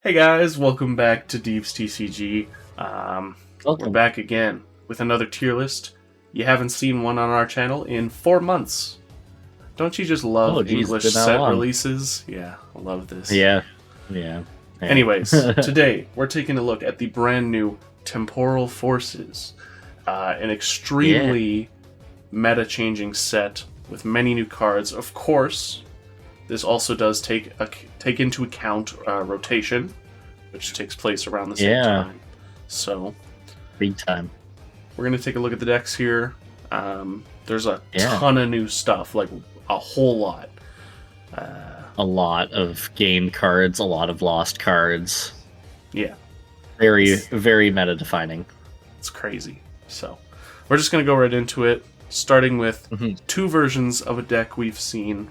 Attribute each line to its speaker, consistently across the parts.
Speaker 1: Hey guys, welcome back to Deeps TCG. We're
Speaker 2: Welcome.
Speaker 1: back again with another tier list. You haven't seen one on our channel in 4 months. Don't you just love
Speaker 2: Oh, geez,
Speaker 1: English
Speaker 2: been that
Speaker 1: set
Speaker 2: long.
Speaker 1: releases? Yeah, I love this.
Speaker 2: Yeah.
Speaker 1: Anyways, today we're taking a look at the brand new Temporal Forces, an extremely meta-changing set with many new cards. Of course, this also does take into account rotation, which takes place around the same time. So,
Speaker 2: big time.
Speaker 1: we're going to take a look at the decks here. There's a ton of new stuff, like a whole lot.
Speaker 2: A lot of gained cards, a lot of lost cards.
Speaker 1: Yeah.
Speaker 2: Very meta defining.
Speaker 1: It's crazy. So, we're just going to go right into it, starting with two versions of a deck we've seen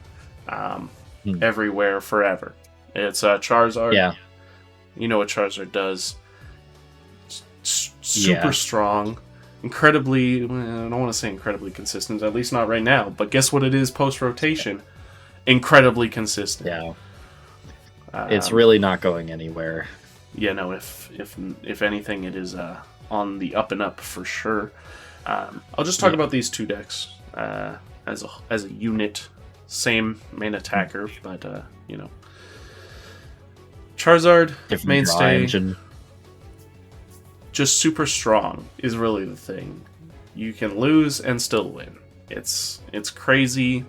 Speaker 1: everywhere forever. It's Charizard.
Speaker 2: Yeah.
Speaker 1: You know what Charizard does. Super strong. Incredibly, I don't want to say incredibly consistent, at least not right now, but guess what it is post-rotation? Incredibly consistent.
Speaker 2: Yeah. It's really not going anywhere.
Speaker 1: Yeah, no, if anything, it is on the up and up for sure. I'll just talk about these two decks as a unit. Same main attacker, but, Charizard,
Speaker 2: Different
Speaker 1: mainstay,
Speaker 2: engine.
Speaker 1: just super strong is really the thing. You can lose and still win. It's crazy,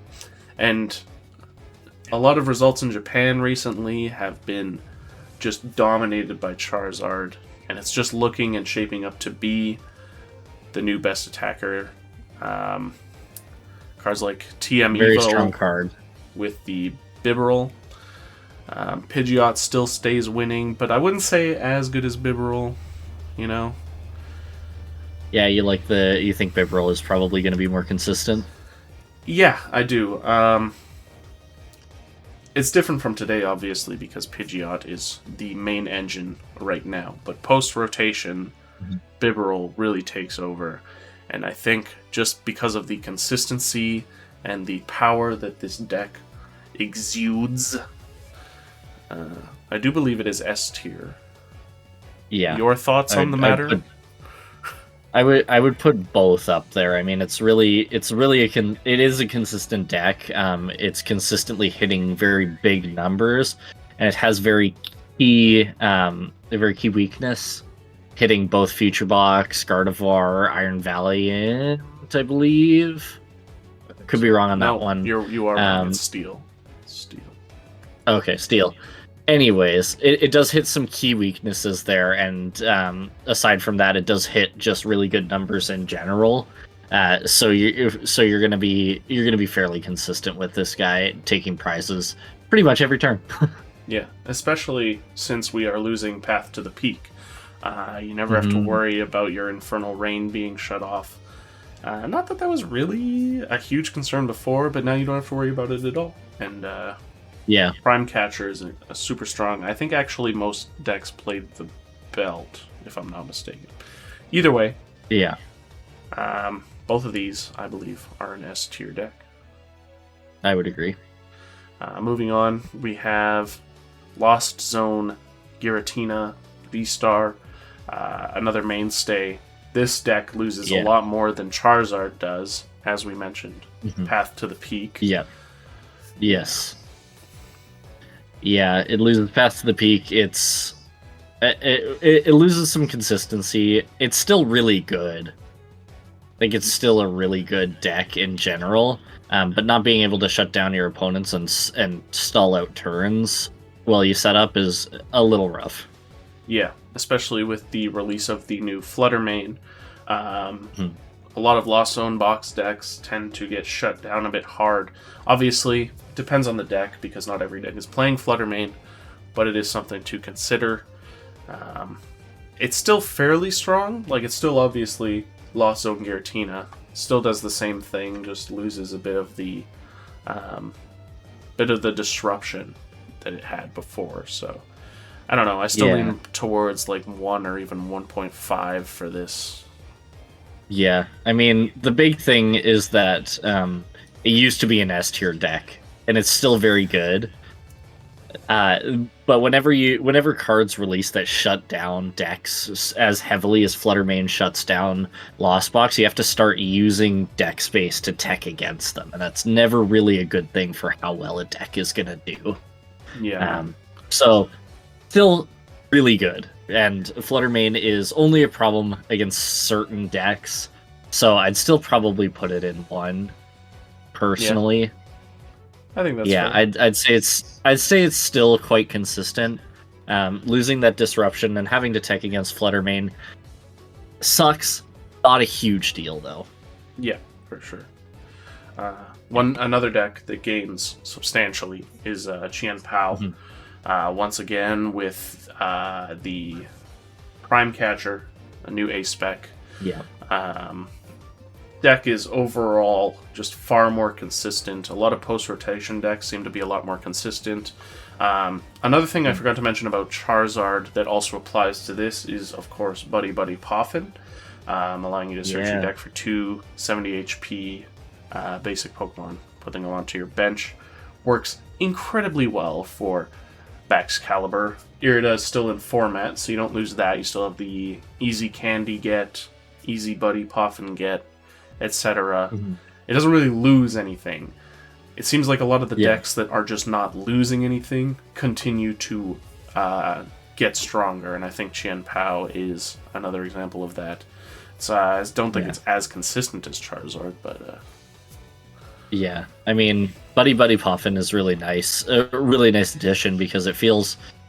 Speaker 1: and a lot of results in Japan recently have been just dominated by Charizard, and it's just looking and shaping up to be the new best attacker. Cards like TM
Speaker 2: Very
Speaker 1: Evo
Speaker 2: strong card.
Speaker 1: with the Bibarel. Pidgeot still stays winning, but I wouldn't say as good as Bibarel, you know?
Speaker 2: Yeah, you think Bibarel is probably going to be more consistent?
Speaker 1: Yeah, I do. It's different from today, obviously, because Pidgeot is the main engine right now. But post-rotation, Bibarel really takes over. And I think just because of the consistency and the power that this deck exudes, I do believe it is S tier.
Speaker 2: Yeah.
Speaker 1: Your thoughts on the matter?
Speaker 2: I would put both up there. I mean, it is a consistent deck. It's consistently hitting very big numbers, and it has a very key weakness, hitting both Future Box, Gardevoir, Iron Valiant, I believe. Could be wrong on that one.
Speaker 1: You are wrong. It's Steel.
Speaker 2: Okay, Steel. Anyways, it does hit some key weaknesses there, and aside from that, it does hit just really good numbers in general. So you're gonna be fairly consistent with this guy taking prizes pretty much every turn.
Speaker 1: Yeah, especially since we are losing Path to the Peak. You never have to worry about your Infernal Rain being shut off. Not that was really a huge concern before, but now you don't have to worry about it at all. And
Speaker 2: yeah,
Speaker 1: Prime Catcher is a super strong. I think actually most decks played the Belt, if I'm not mistaken. Either way,
Speaker 2: yeah,
Speaker 1: both of these, I believe, are an S tier deck.
Speaker 2: I would agree.
Speaker 1: Moving on, we have Lost Zone Giratina VSTAR, another mainstay. This deck loses a lot more than Charizard does, as we mentioned. Path to the Peak.
Speaker 2: Yeah. Yes. Yeah, it loses Path to the Peak. It loses some consistency. It's still really good. I think it's still a really good deck in general, but not being able to shut down your opponents and stall out turns while you set up is a little rough.
Speaker 1: Yeah, especially with the release of the new Flutter Mane. A lot of Lost Zone box decks tend to get shut down a bit hard. Obviously, it depends on the deck, because not every deck is playing Flutter Mane, but it is something to consider. It's still fairly strong. Like, it's still obviously Lost Zone Giratina. Still does the same thing, just loses a bit of the disruption that it had before, so I don't know. I still lean towards like 1 or even 1.5 for this.
Speaker 2: Yeah, I mean, the big thing is that it used to be an S tier deck, and it's still very good. But whenever cards release that shut down decks as heavily as Fluttermane shuts down Lost Box, you have to start using deck space to tech against them, and that's never really a good thing for how well a deck is gonna do.
Speaker 1: Yeah.
Speaker 2: So still really good, and Fluttermane is only a problem against certain decks, so I'd still probably put it in 1 personally.
Speaker 1: Yeah. I think that's
Speaker 2: fair. I'd say it's still quite consistent. Losing that disruption and having to tech against Fluttermane sucks. Not a huge deal though.
Speaker 1: Yeah, for sure. Another deck that gains substantially is Chien-Pao. Once again with the Prime Catcher, a new A spec.
Speaker 2: Yeah.
Speaker 1: Deck is overall just far more consistent. A lot of post-rotation decks seem to be a lot more consistent. Another thing I forgot to mention about Charizard that also applies to this is, of course, Buddy Buddy Poffin, allowing you to search your deck for 2 70 HP basic Pokemon, putting them onto your bench. Works incredibly well for Baxcalibur. Irida is still in format, so you don't lose that. You still have the Easy Candy get, Easy Buddy Poffin get, etc. It doesn't really lose anything. It seems like a lot of the decks that are just not losing anything continue to get stronger, and I think Chien-Pao is another example of that. I don't think it's as consistent as Charizard, but...
Speaker 2: Yeah, I mean, Buddy Buddy Poffin is really nice. A really nice addition because it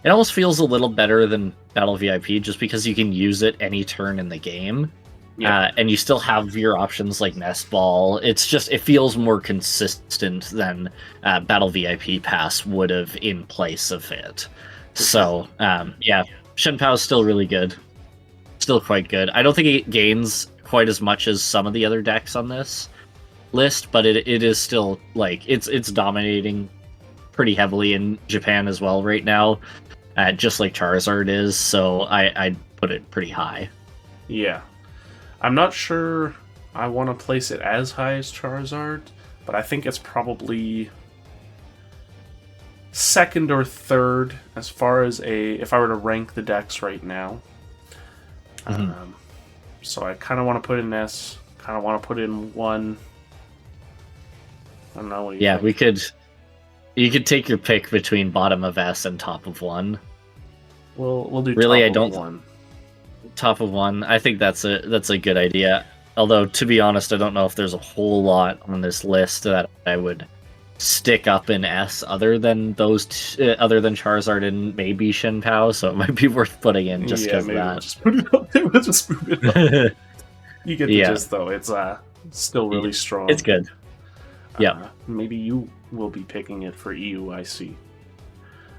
Speaker 2: almost feels a little better than Battle VIP just because you can use it any turn in the game. And you still have your options like Nest Ball. It feels more consistent than Battle VIP Pass would have in place of it. So, Chien-Pao is still really good. Still quite good. I don't think it gains quite as much as some of the other decks on this list, but it is still, like, it's dominating pretty heavily in Japan as well right now, just like Charizard is, so I'd put it pretty high.
Speaker 1: Yeah. I'm not sure I want to place it as high as Charizard, but I think it's probably second or third as far as if I were to rank the decks right now. So I kind of want to put it in S, kind of want to put it in 1. I don't know what you think.
Speaker 2: You could take your pick between bottom of S and top of 1.
Speaker 1: We'll do
Speaker 2: really,
Speaker 1: top of 1.
Speaker 2: Top of 1. I think that's a good idea. Although, to be honest, I don't know if there's a whole lot on this list that I would stick up in S other than other than Charizard and maybe Chien-Pao, so it might be worth putting in just because of that.
Speaker 1: We'll just put it up there. We'll just move it up. You get the gist, though. It's still really strong.
Speaker 2: It's good.
Speaker 1: Maybe you will be picking it for EUIC.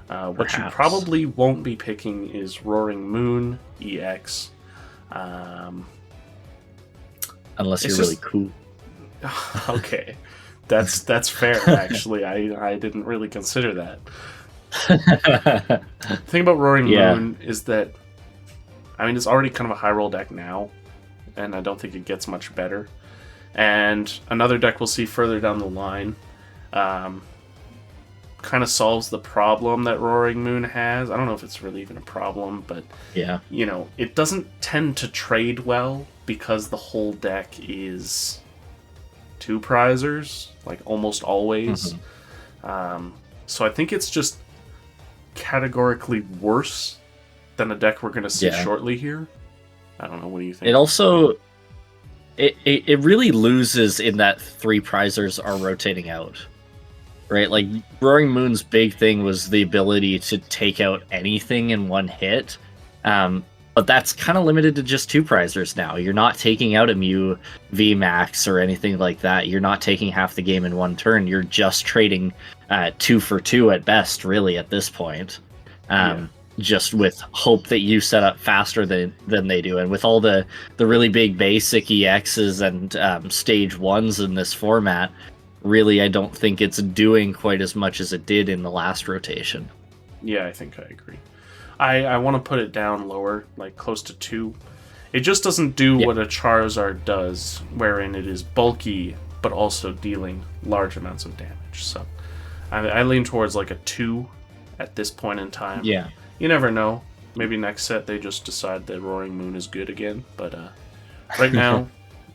Speaker 1: What you
Speaker 2: Perhaps.
Speaker 1: probably won't be picking is Roaring Moon EX.
Speaker 2: Unless you're really cool.
Speaker 1: Okay. That's fair, actually. I didn't really consider that. The thing about Roaring Moon is that, I mean, it's already kind of a high roll deck now, and I don't think it gets much better. And another deck we'll see further down the line kind of solves the problem that Roaring Moon has. I don't know if it's really even a problem, but it doesn't tend to trade well because the whole deck is 2 prizers, like almost always. So I think it's just categorically worse than a deck we're going to see shortly here. I don't know, what do you think?
Speaker 2: It also it really loses in that 3 prizers are rotating out. Right, like Roaring Moon's big thing was the ability to take out anything in one hit, but that's kind of limited to just 2 prizers now. You're not taking out a Mew VMAX or anything like that. You're not taking half the game in one turn. You're just trading 2 for 2 at best, really, at this point. Just with hope that you set up faster than they do, and with all the really big basic EXs and stage 1s in this format. Really, I don't think it's doing quite as much as it did in the last rotation.
Speaker 1: Yeah, I think I agree. I want to put it down lower, like close to 2. It just doesn't do what a Charizard does, wherein it is bulky, but also dealing large amounts of damage. So I lean towards like a 2 at this point in time.
Speaker 2: Yeah.
Speaker 1: You never know. Maybe next set they just decide that Roaring Moon is good again. But right now,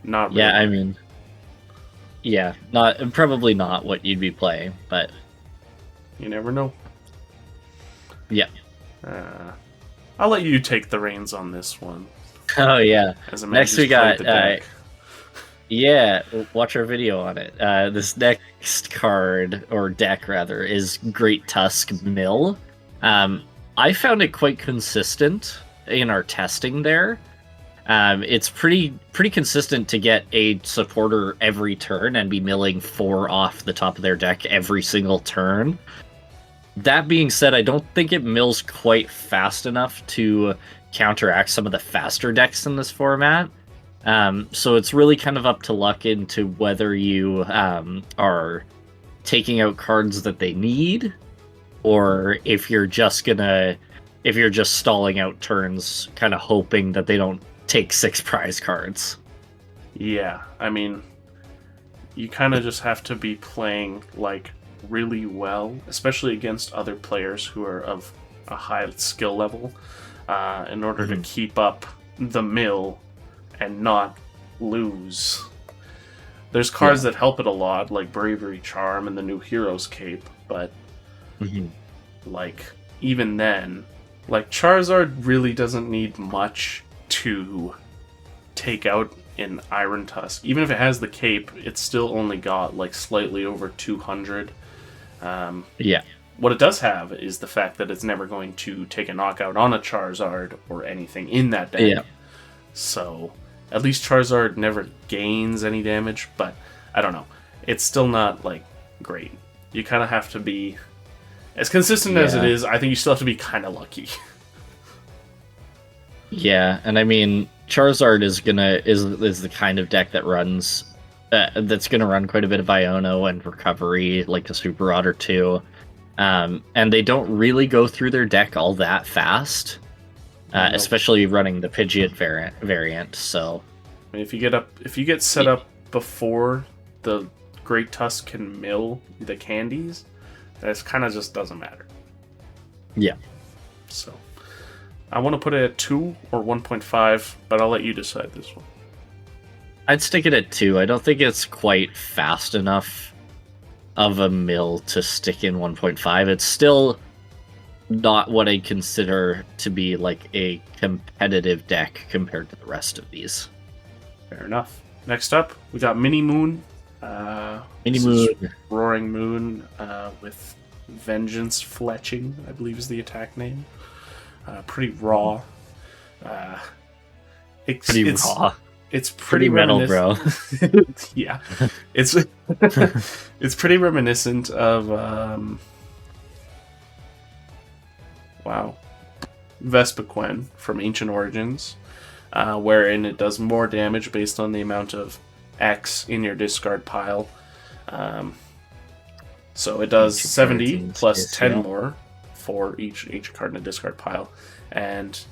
Speaker 1: not really.
Speaker 2: Yeah, I mean, yeah, probably not what you'd be playing, but
Speaker 1: you never know.
Speaker 2: Yeah.
Speaker 1: I'll let you take the reins on this one.
Speaker 2: Oh yeah.
Speaker 1: Next we got
Speaker 2: yeah, watch our video on it. This next card, or deck rather, is Great Tusk Mill. I found it quite consistent in our testing there. It's pretty consistent to get a supporter every turn and be milling 4 off the top of their deck every single turn. That being said, I don't think it mills quite fast enough to counteract some of the faster decks in this format. So it's really kind of up to luck into whether you are taking out cards that they need, or if you're just stalling out turns, kind of hoping that they don't take 6 prize cards.
Speaker 1: Yeah, I mean, you kind of just have to be playing like really well, especially against other players who are of a high skill level, in order to keep up the mill and not lose. There's cards that help it a lot, like Bravery Charm and the new Hero's Cape, but like even then, like Charizard really doesn't need much to take out an Iron Tusk. Even if it has the cape, it's still only got like slightly over 200. What it does have is the fact that it's never going to take a knockout on a Charizard or anything in that deck. So at least Charizard never gains any damage, but I don't know. It's still not like great. You kind of have to be as consistent as it is. I think you still have to be kind of lucky. Yeah,
Speaker 2: and I mean, Charizard is the kind of deck that runs that's gonna run quite a bit of Iono and Recovery, like a Super Rod or two, and they don't really go through their deck all that fast, especially running the Pidgeot variant. So,
Speaker 1: I mean, if you get set up before the Great Tusk can mill the candies, that kind of just doesn't matter.
Speaker 2: Yeah.
Speaker 1: So, I want to put it at 2 or 1.5, but I'll let you decide this one.
Speaker 2: I'd stick it at 2. I don't think it's quite fast enough of a mill to stick in 1.5. It's still not what I consider to be like a competitive deck compared to the rest of these.
Speaker 1: Fair enough. Next up, we got Mini Moon. Roaring Moon with Vengeance Fletching, I believe is the attack name. Pretty raw. It's
Speaker 2: raw.
Speaker 1: It's pretty
Speaker 2: metal, bro.
Speaker 1: Yeah, it's pretty reminiscent of Vespiquen from Ancient Origins, wherein it does more damage based on the amount of X in your discard pile. So it does 70 plus 10 more for each card in a discard pile, and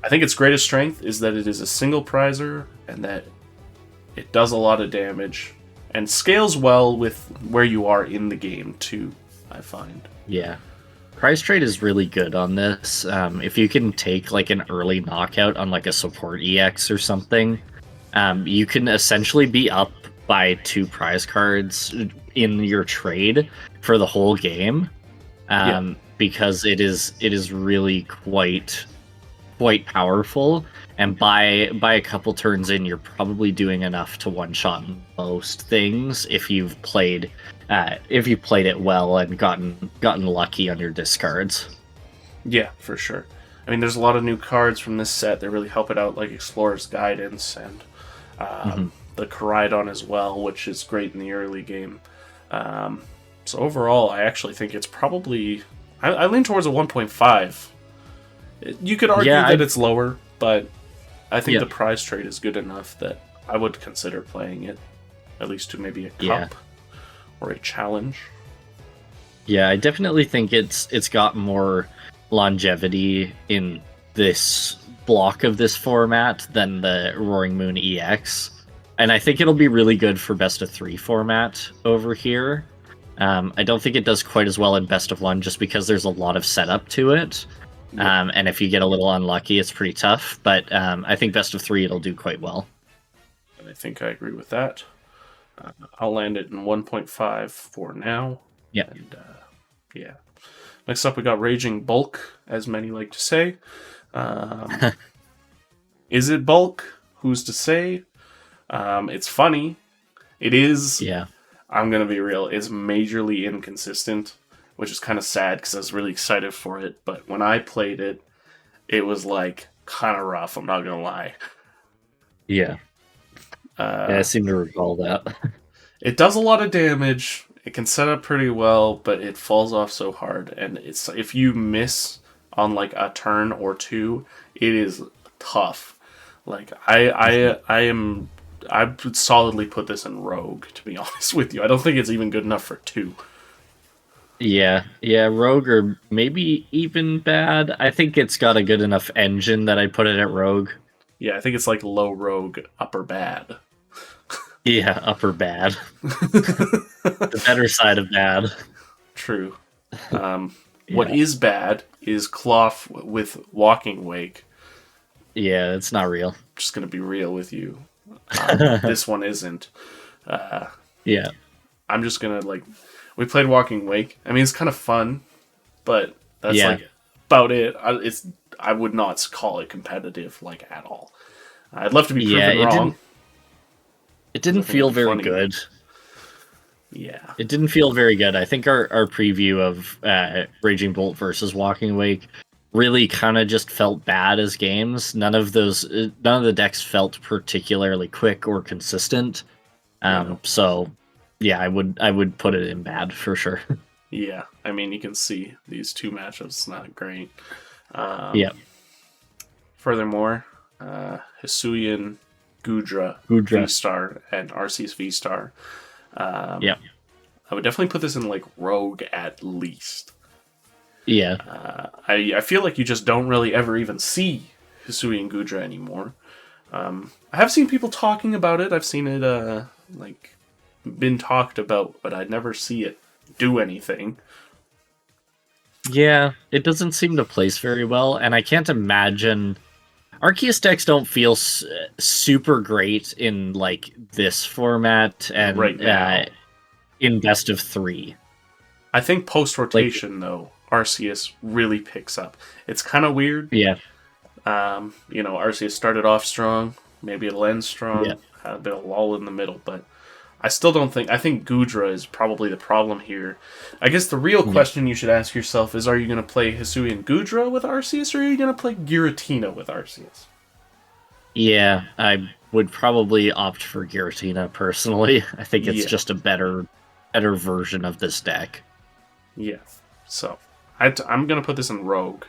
Speaker 1: I think its greatest strength is that it is a single prizer and that it does a lot of damage and scales well with where you are in the game too, I find.
Speaker 2: Yeah. Prize trade is really good on this. If you can take like an early knockout on like a support EX or something, you can essentially be up by 2 prize cards in your trade for the whole game. Because it is really quite powerful, and by a couple turns in, you're probably doing enough to one-shot most things if you've played it well and gotten lucky on your discards.
Speaker 1: Yeah, for sure. I mean, there's a lot of new cards from this set that really help it out, like Explorer's Guidance and the Miraidon as well, which is great in the early game. So overall, I actually think it's probably... I lean towards a 1.5. You could argue that it's lower, but I think the prize trade is good enough that I would consider playing it, at least to maybe a cup or a challenge.
Speaker 2: Yeah, I definitely think it's got more longevity in this block of this format than the Roaring Moon EX. And I think it'll be really good for best of 3 format over here. I don't think it does quite as well in Best of 1 just because there's a lot of setup to it. And if you get a little unlucky, it's pretty tough. But I think Best of 3, it'll do quite well.
Speaker 1: I think I agree with that. I'll land it in 1.5 for now.
Speaker 2: Yeah.
Speaker 1: And, yeah. Next up, we got Raging Bulk, as many like to say. Is it bulk? Who's to say? It's funny. It is.
Speaker 2: Yeah.
Speaker 1: I'm going to be real. It's majorly inconsistent, which is kind of sad because I was really excited for it. But when I played it, it was like kind of rough. I'm not going to lie.
Speaker 2: Yeah. I seem to recall that.
Speaker 1: It does a lot of damage. It can set up pretty well, but it falls off so hard. And it's if you miss on like a turn or two, it is tough. Like I would solidly put this in Rogue, to be honest with you. I don't think it's even good enough for 2.
Speaker 2: Yeah, Rogue or maybe even bad. I think it's got a good enough engine that I put it at Rogue.
Speaker 1: Yeah, I think it's like low Rogue, upper bad.
Speaker 2: Yeah, upper bad. The better side of bad.
Speaker 1: True. What is bad is Klawf with Walking Wake.
Speaker 2: Yeah, it's not real.
Speaker 1: Just gonna be real with you. This one isn't.
Speaker 2: Yeah.
Speaker 1: I'm just gonna we played Walking Wake. I mean, it's kind of fun, but that's about it. I would not call it competitive at all. I'd love to be proven wrong.
Speaker 2: It didn't feel very good.
Speaker 1: Yeah.
Speaker 2: It didn't feel very good. I think our preview of Raging Bolt versus Walking Wake really kind of just felt bad as games. None of the decks felt particularly quick or consistent. So yeah, I would put it in bad for sure.
Speaker 1: Yeah. I mean, you can see these 2 matchups not great.
Speaker 2: Yeah.
Speaker 1: Furthermore, Hisuian Gudra VSTAR and Arceus VSTAR.
Speaker 2: Yeah.
Speaker 1: I would definitely put this in Rogue at least.
Speaker 2: Yeah.
Speaker 1: I feel like you just don't really ever even see Hisuian Gudra anymore. I have seen people talking about it. I've seen it been talked about, but I'd never see it do anything.
Speaker 2: Yeah, it doesn't seem to place very well, and I can't imagine Arceus decks don't feel super great in this format and
Speaker 1: right now.
Speaker 2: In Best of 3.
Speaker 1: I think post rotation though, Arceus really picks up. It's kind of weird.
Speaker 2: Yeah.
Speaker 1: Arceus started off strong, maybe it'll end strong, had a bit of lull in the middle, but I still don't think. I think Gudra is probably the problem here. I guess the real question you should ask yourself is: are you going to play Hisuian Gudra with Arceus, or are you going to play Giratina with Arceus?
Speaker 2: Yeah, I would probably opt for Giratina personally. I think it's just a better version of this deck.
Speaker 1: Yeah. So I'm going to put this in Rogue.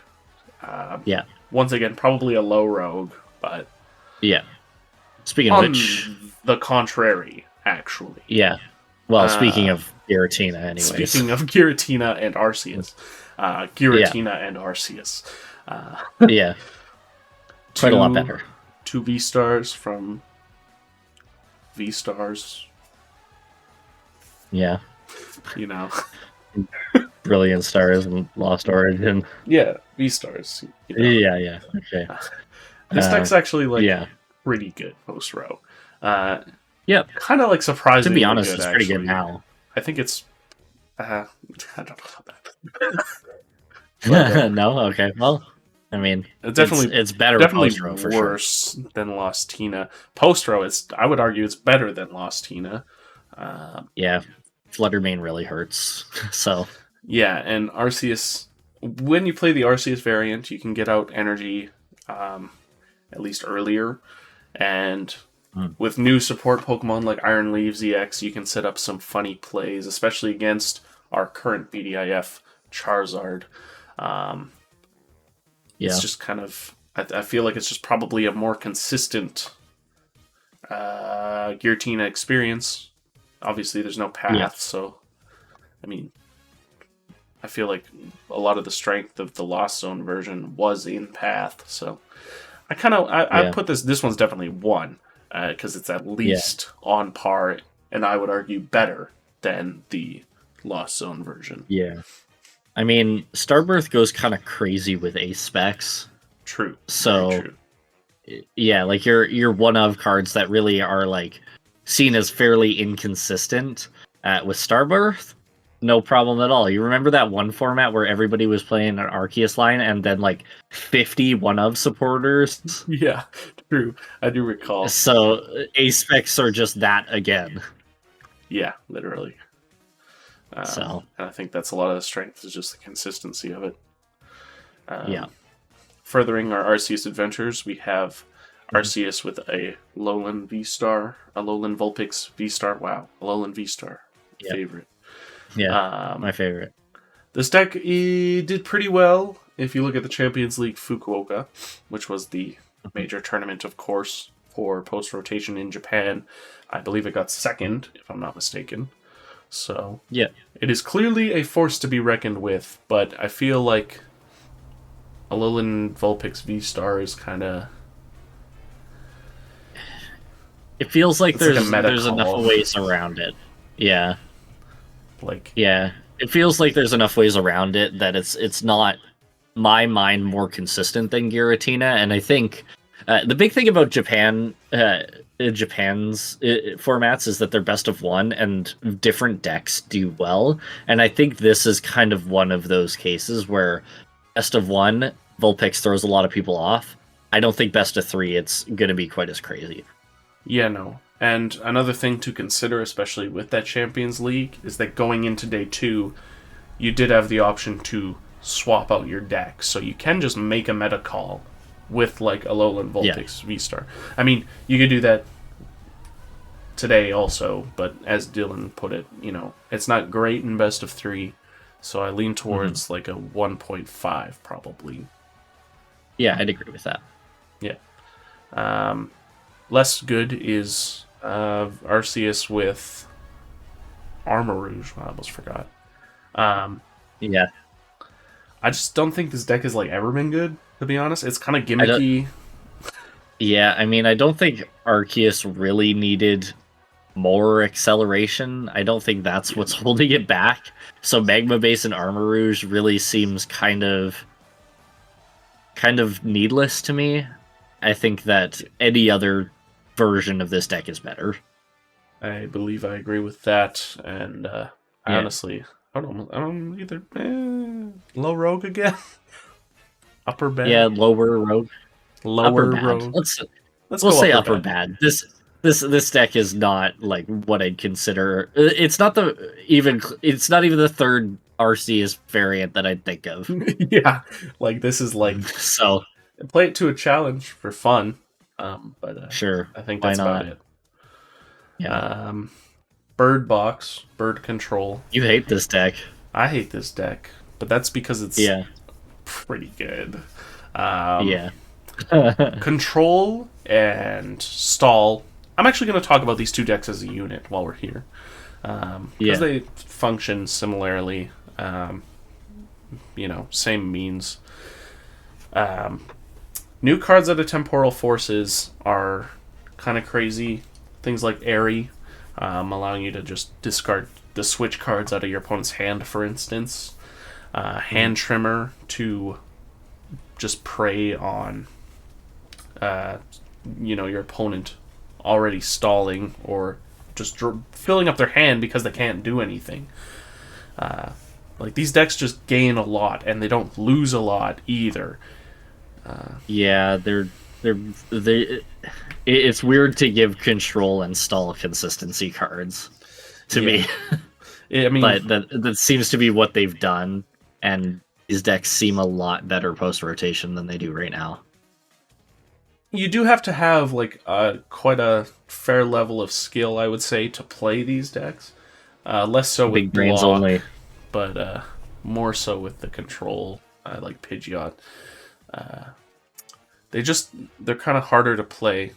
Speaker 2: Yeah.
Speaker 1: Once again, probably a low Rogue, but
Speaker 2: yeah. Speaking of which,
Speaker 1: the contrary. Actually.
Speaker 2: Yeah. Well, speaking of Giratina, anyways.
Speaker 1: Speaking of Giratina and Arceus. Giratina and Arceus.
Speaker 2: Yeah. Quite a lot better.
Speaker 1: 2 V-Stars from V-Stars.
Speaker 2: Yeah. Brilliant Stars and Lost Origin.
Speaker 1: Yeah, V-Stars.
Speaker 2: Yeah. Okay.
Speaker 1: This deck's actually pretty good post-row.
Speaker 2: Yep.
Speaker 1: Kind of surprising.
Speaker 2: To be honest,
Speaker 1: good,
Speaker 2: it's pretty
Speaker 1: actually.
Speaker 2: Good now.
Speaker 1: I think it's. I don't know about that.
Speaker 2: No? Okay. Well, I mean, it's better.
Speaker 1: Definitely
Speaker 2: post-row for
Speaker 1: worse than Lost Tina. Post-row, I would argue it's better than Lost Tina.
Speaker 2: Yeah. Fluttermane really hurts. So.
Speaker 1: Yeah, and Arceus. When you play the Arceus variant, you can get out energy at least earlier, and. With new support Pokemon like Iron Leaf EX, you can set up some funny plays, especially against our current BDIF Charizard. It's just kind of... I feel like it's just probably a more consistent Giratina experience. Obviously, there's no path, so... I mean... I feel like a lot of the strength of the Lost Zone version was in path, so... I put this one's definitely 1. Because it's at least on par, and I would argue better than the Lost Zone version.
Speaker 2: Yeah. I mean, Starbirth goes kind of crazy with ace specs.
Speaker 1: True.
Speaker 2: So,
Speaker 1: very true.
Speaker 2: Yeah, like your one of cards that really are like seen as fairly inconsistent with Starbirth, no problem at all. You remember that one format where everybody was playing an Arceus line and then like 50 one of supporters?
Speaker 1: Yeah, true. I do recall.
Speaker 2: So ace specs are just that again.
Speaker 1: Yeah, literally.
Speaker 2: So
Speaker 1: and I think that's a lot of the strength is just the consistency of it.
Speaker 2: Yeah.
Speaker 1: Furthering our Arceus adventures, we have Arceus with a Alolan VSTAR, Alolan Vulpix VSTAR. Wow, Alolan VSTAR.
Speaker 2: Yep.
Speaker 1: Favorite.
Speaker 2: Yeah, my favorite.
Speaker 1: This deck did pretty well if you look at the Champions League Fukuoka, which was the major tournament, of course, for post-rotation in Japan. I believe it got second, if I'm not mistaken. So,
Speaker 2: yeah,
Speaker 1: it is clearly a force to be reckoned with, but I feel like Alolan Vulpix VSTAR is kind of...
Speaker 2: It feels like there's
Speaker 1: there's
Speaker 2: enough ways around it. Yeah.
Speaker 1: Yeah.
Speaker 2: It feels like there's enough ways around it that it's not, my mind, more consistent than Giratina, and I think the big thing about Japan's formats is that they're best of one, and different decks do well, and I think this is kind of one of those cases where best of one, Vulpix throws a lot of people off. I don't think best of three, it's going to be quite as crazy.
Speaker 1: Yeah, no. And another thing to consider, especially with that Champions League, is that going into day 2, you did have the option to swap out your deck. So you can just make a meta call with, like, Alolan Vulpix VSTAR. I mean, you could do that today also, but as Dylan put it, you know, it's not great in best of 3, so I lean towards, like, a 1.5, probably.
Speaker 2: Yeah, I'd agree with that.
Speaker 1: Yeah. Less good is Arceus with Armarouge. I almost forgot.
Speaker 2: Yeah.
Speaker 1: I just don't think this deck has like ever been good, to be honest. It's kind of gimmicky.
Speaker 2: Yeah, I mean, I don't think Arceus really needed more acceleration. I don't think that's what's holding it back. So Magma Base and Armarouge really seems kind of needless to me. I think that any other version of this deck is better.
Speaker 1: I believe I agree with that, and I honestly, I don't either. Low rogue again, upper bad.
Speaker 2: Yeah, lower rogue,
Speaker 1: lower
Speaker 2: upper
Speaker 1: rogue.
Speaker 2: Let's
Speaker 1: go
Speaker 2: say upper bad. This deck is not like what I'd consider. It's not even the third Arceus variant that I'd think of.
Speaker 1: Yeah, like this is like
Speaker 2: so.
Speaker 1: Play it to a challenge for fun. But
Speaker 2: sure,
Speaker 1: I think that's about it.
Speaker 2: Yeah.
Speaker 1: Bird Box, Bird Control.
Speaker 2: You hate this deck.
Speaker 1: I hate this deck, but that's because it's pretty good. Control and Stall. I'm actually going to talk about these two decks as a unit while we're here. Because they function similarly. Same means. New cards out of Temporal Forces are kind of crazy. Things like Airy, allowing you to just discard the switch cards out of your opponent's hand, for instance. Hand Trimmer to just prey on, your opponent already stalling or just filling up their hand because they can't do anything. These decks just gain a lot, and they don't lose a lot either.
Speaker 2: It's weird to give control and stall consistency cards to me.
Speaker 1: I mean,
Speaker 2: but that seems to be what they've done, and these decks seem a lot better post rotation than they do right now.
Speaker 1: You do have to have quite a fair level of skill, I would say, to play these decks. Less so with
Speaker 2: big brains only,
Speaker 1: but more so with the control, like Pidgeot. They're kind of harder to play,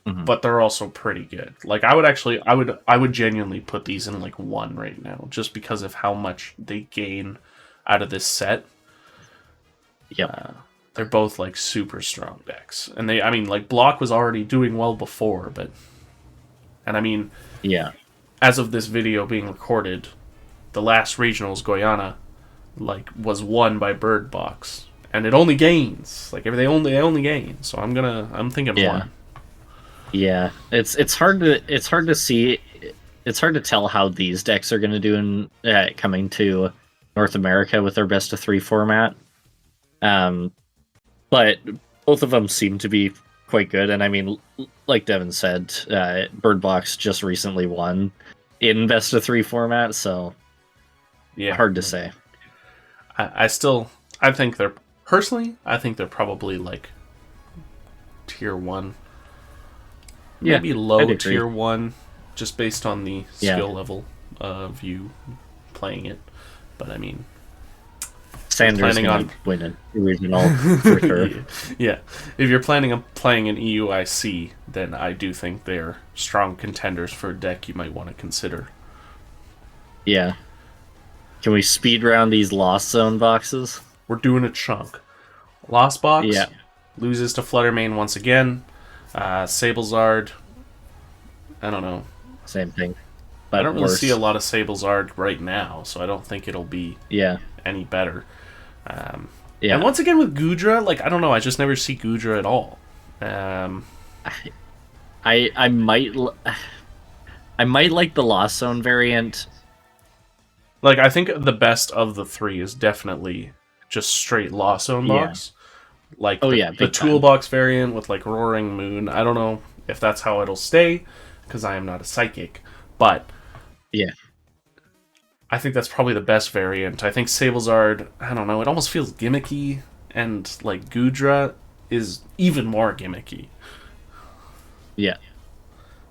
Speaker 1: but they're also pretty good. Like I would genuinely put these in 1 right now, just because of how much they gain out of this set.
Speaker 2: Yep.
Speaker 1: They're both super strong decks, and Block was already doing well before, as of this video being recorded, the last regionals, Guyana, like, was won by Bird Box, and it only gains. Like, they only gain. So I'm thinking one.
Speaker 2: Yeah, it's hard to see. It's hard to tell how these decks are going to do in coming to North America with their best of 3 format. But both of them seem to be quite good, and I mean, like Devin said, Bird Box just recently won in best of 3 format, so
Speaker 1: yeah,
Speaker 2: hard to say.
Speaker 1: I think they're probably like tier 1, maybe low tier 1, just based on the skill level of you playing it. But I mean,
Speaker 2: Sanders gonna win an original for sure.
Speaker 1: Yeah, if you're planning on playing an EUIC, then I do think they're strong contenders for a deck you might want to consider.
Speaker 2: Yeah. Can we speed round these Lost Zone boxes?
Speaker 1: We're doing a chunk. Lost Box loses to Fluttermane once again. Sablezard, I don't know.
Speaker 2: Same thing.
Speaker 1: But I don't really see a lot of Sablezard right now, so I don't think it'll be any better. And once again with Goodra, like, I don't know, I just never see Goodra at all.
Speaker 2: I might like the Lost Zone variant.
Speaker 1: Like, I think the best of the 3 is definitely just straight Lost Zone box. Like, the Toolbox variant with, like, Roaring Moon. I don't know if that's how it'll stay, because I am not a psychic. But I think that's probably the best variant. I think Sablezard, I don't know, it almost feels gimmicky, and, like, Goodra is even more gimmicky.
Speaker 2: Yeah.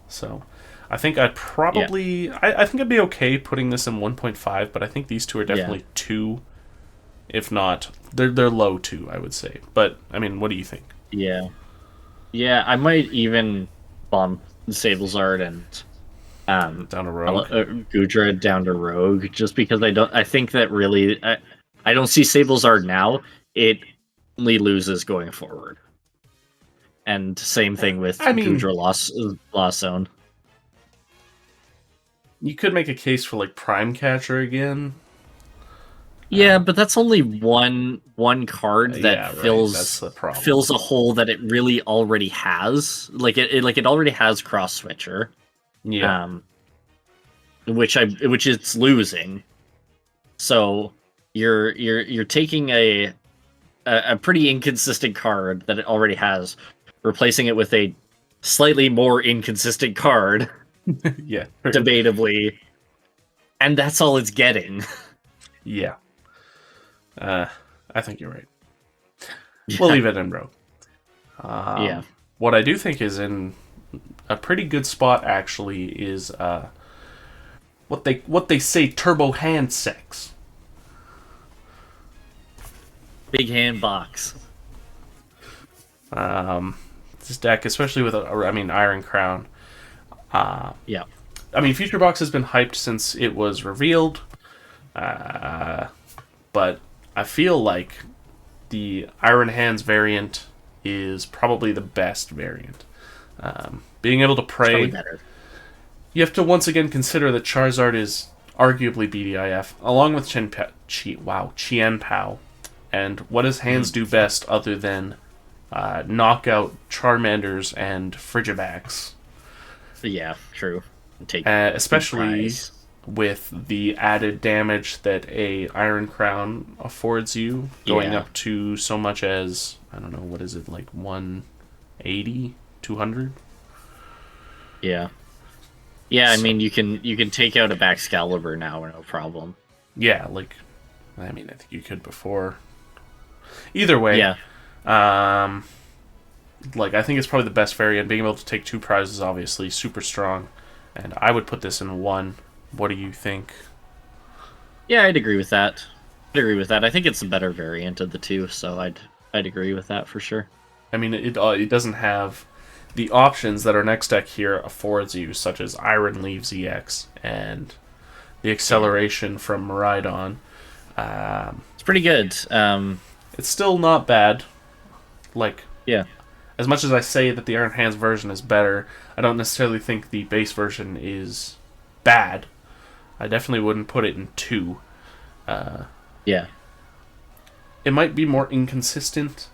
Speaker 1: So, I think I'd probably... I think I'd be okay putting this in 1.5, but I think these two are definitely 2. If not, they're low 2, I would say. But, I mean, what do you think?
Speaker 2: Yeah. Yeah, I might even bump Sablezard and...
Speaker 1: down to Rogue.
Speaker 2: Goodra down to Rogue, just because I think that really... I don't see Sablezard now. It only loses going forward. And same thing with Goodra Lost Zone.
Speaker 1: You could make a case for, like, Prime Catcher again.
Speaker 2: Yeah, but that's only one card that fills a hole that it really already has. Like it already has Cross Switcher.
Speaker 1: Yeah.
Speaker 2: Which it's losing. So you're taking a pretty inconsistent card that it already has, replacing it with a slightly more inconsistent card.
Speaker 1: Yeah.
Speaker 2: Debatably. And that's all it's getting.
Speaker 1: Yeah. I think you're right. We'll leave it in Rogue. What I do think is in a pretty good spot, actually, is what they say turbo hand sex.
Speaker 2: Big hand box.
Speaker 1: This deck, especially with Iron Crown. I mean, Future Box has been hyped since it was revealed. But I feel like the Iron Hands variant is probably the best variant. Being able to pray, you have to once again consider that Charizard is arguably BDIF, along with Chien-Pao. And what does Hands do best other than knock out Charmanders and Frigibacks?
Speaker 2: Yeah, true.
Speaker 1: Especially with the added damage that a Iron Crown affords you, going up to so much as, I don't know, what is it, like 180, 200?
Speaker 2: Yeah. Yeah, I mean, you can take out a Baxcalibur now, no problem.
Speaker 1: Yeah, like, I mean, I think you could before. Either way, like, I think it's probably the best variant. Being able to take 2 prizes, obviously, super strong. And I would put this in 1. What do you think?
Speaker 2: Yeah, I'd agree with that. I think it's the better variant of the 2, so I'd agree with that for sure.
Speaker 1: I mean, it doesn't have the options that our next deck here affords you, such as Iron Leaves EX and the acceleration from Miraidon.
Speaker 2: It's pretty good.
Speaker 1: It's still not bad. Like, as much as I say that the Iron Hands version is better, I don't necessarily think the base version is bad. I definitely wouldn't put it in 2.
Speaker 2: Yeah.
Speaker 1: It might be more inconsistent.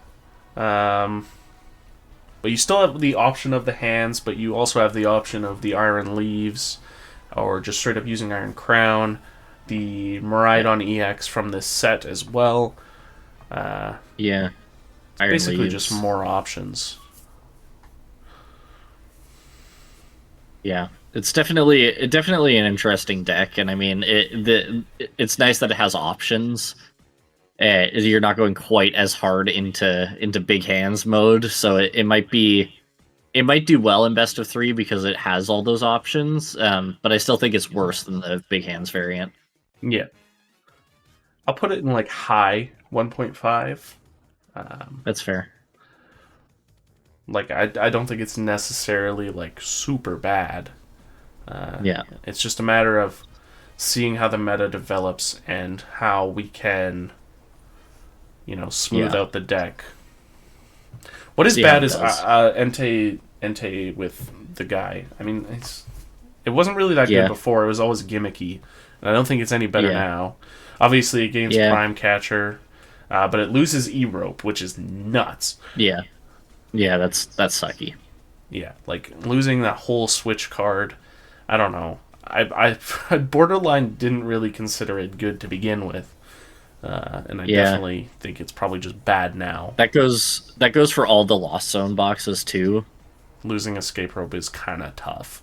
Speaker 1: But you still have the option of the hands, but you also have the option of the Iron Leaves, or just straight up using Iron Crown, the Miraidon EX from this set as well.
Speaker 2: Yeah. Iron
Speaker 1: basically
Speaker 2: Leaves.
Speaker 1: Just more options.
Speaker 2: Yeah. It's definitely an interesting deck, and I mean, it's nice that it has options. You're not going quite as hard into big hands mode, so it might do well in best of 3 because it has all those options. But I still think it's worse than the big hands variant.
Speaker 1: Yeah, I'll put it in like high 1.5.
Speaker 2: That's fair.
Speaker 1: Like I don't think it's necessarily like super bad.
Speaker 2: Yeah,
Speaker 1: it's just a matter of seeing how the meta develops and how we can, smooth out the deck. What is bad is Entei with the guy. I mean, it wasn't really that good before. It was always gimmicky, and I don't think it's any better now. Obviously, it gains Prime Catcher, but it loses E-Rope, which is nuts.
Speaker 2: Yeah, that's sucky.
Speaker 1: Yeah, like losing that whole switch card. I don't know. I borderline didn't really consider it good to begin with. And I definitely think it's probably just bad now.
Speaker 2: That goes for all the Lost Zone boxes too.
Speaker 1: Losing Escape Rope is kind of tough.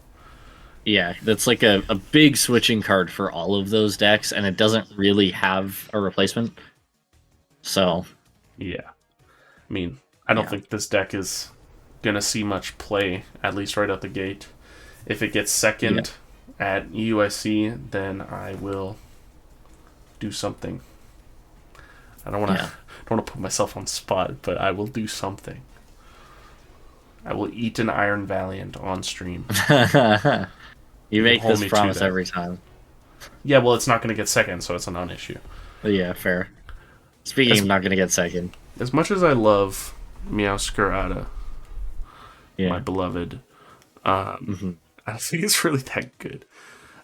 Speaker 2: Yeah, that's like a big switching card for all of those decks, and it doesn't really have a replacement. So,
Speaker 1: yeah. I mean, I don't think this deck is going to see much play, at least right out the gate. If it gets second at UIC, then I will do something. I don't want to put myself on spot, but I will do something. I will eat an Iron Valiant on stream.
Speaker 2: You make this promise every time.
Speaker 1: Yeah, well, it's not going to get second, so it's a non-issue.
Speaker 2: Yeah, fair. Speaking of not going to get second.
Speaker 1: As much as I love Meowscarada, my beloved, I don't think it's really that good.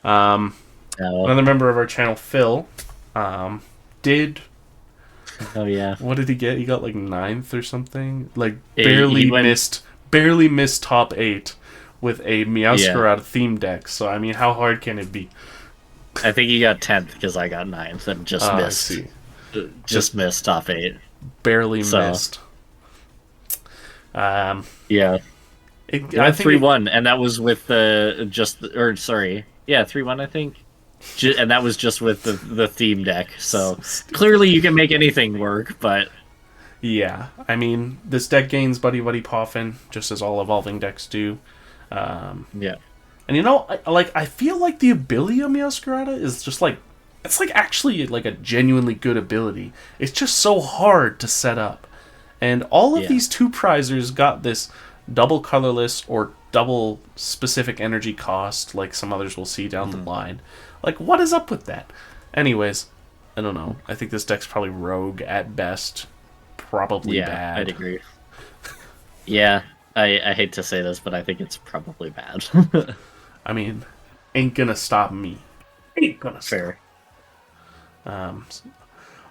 Speaker 1: Another member of our channel, Phil, did...
Speaker 2: Oh, yeah.
Speaker 1: What did he get? He got like 9th or something? Like, barely missed top 8 with a Meowscarada theme deck. So, I mean, how hard can it be?
Speaker 2: I think he got 10th because I got 9th and just missed.
Speaker 1: I see.
Speaker 2: Just missed top 8.
Speaker 1: Barely missed.
Speaker 2: Yeah. I think 3-1, and that was with 3-1, I think. And that was just with the theme deck. So clearly you can make anything work, but...
Speaker 1: Yeah, I mean, this deck gains Buddy Buddy Poffin, just as all evolving decks do.
Speaker 2: Yeah.
Speaker 1: And I feel like the ability of Meowscarada is just like... It's like actually like a genuinely good ability. It's just so hard to set up. And all of these 2-prizers got this double colorless or double specific energy cost, like some others will see down the line. Like, what is up with that? Anyways, I don't know. I think this deck's probably rogue at best. Probably bad.
Speaker 2: I'd agree. Yeah, I hate to say this, but I think it's probably bad.
Speaker 1: I mean, ain't gonna stop me. Ain't gonna stop.
Speaker 2: Fair.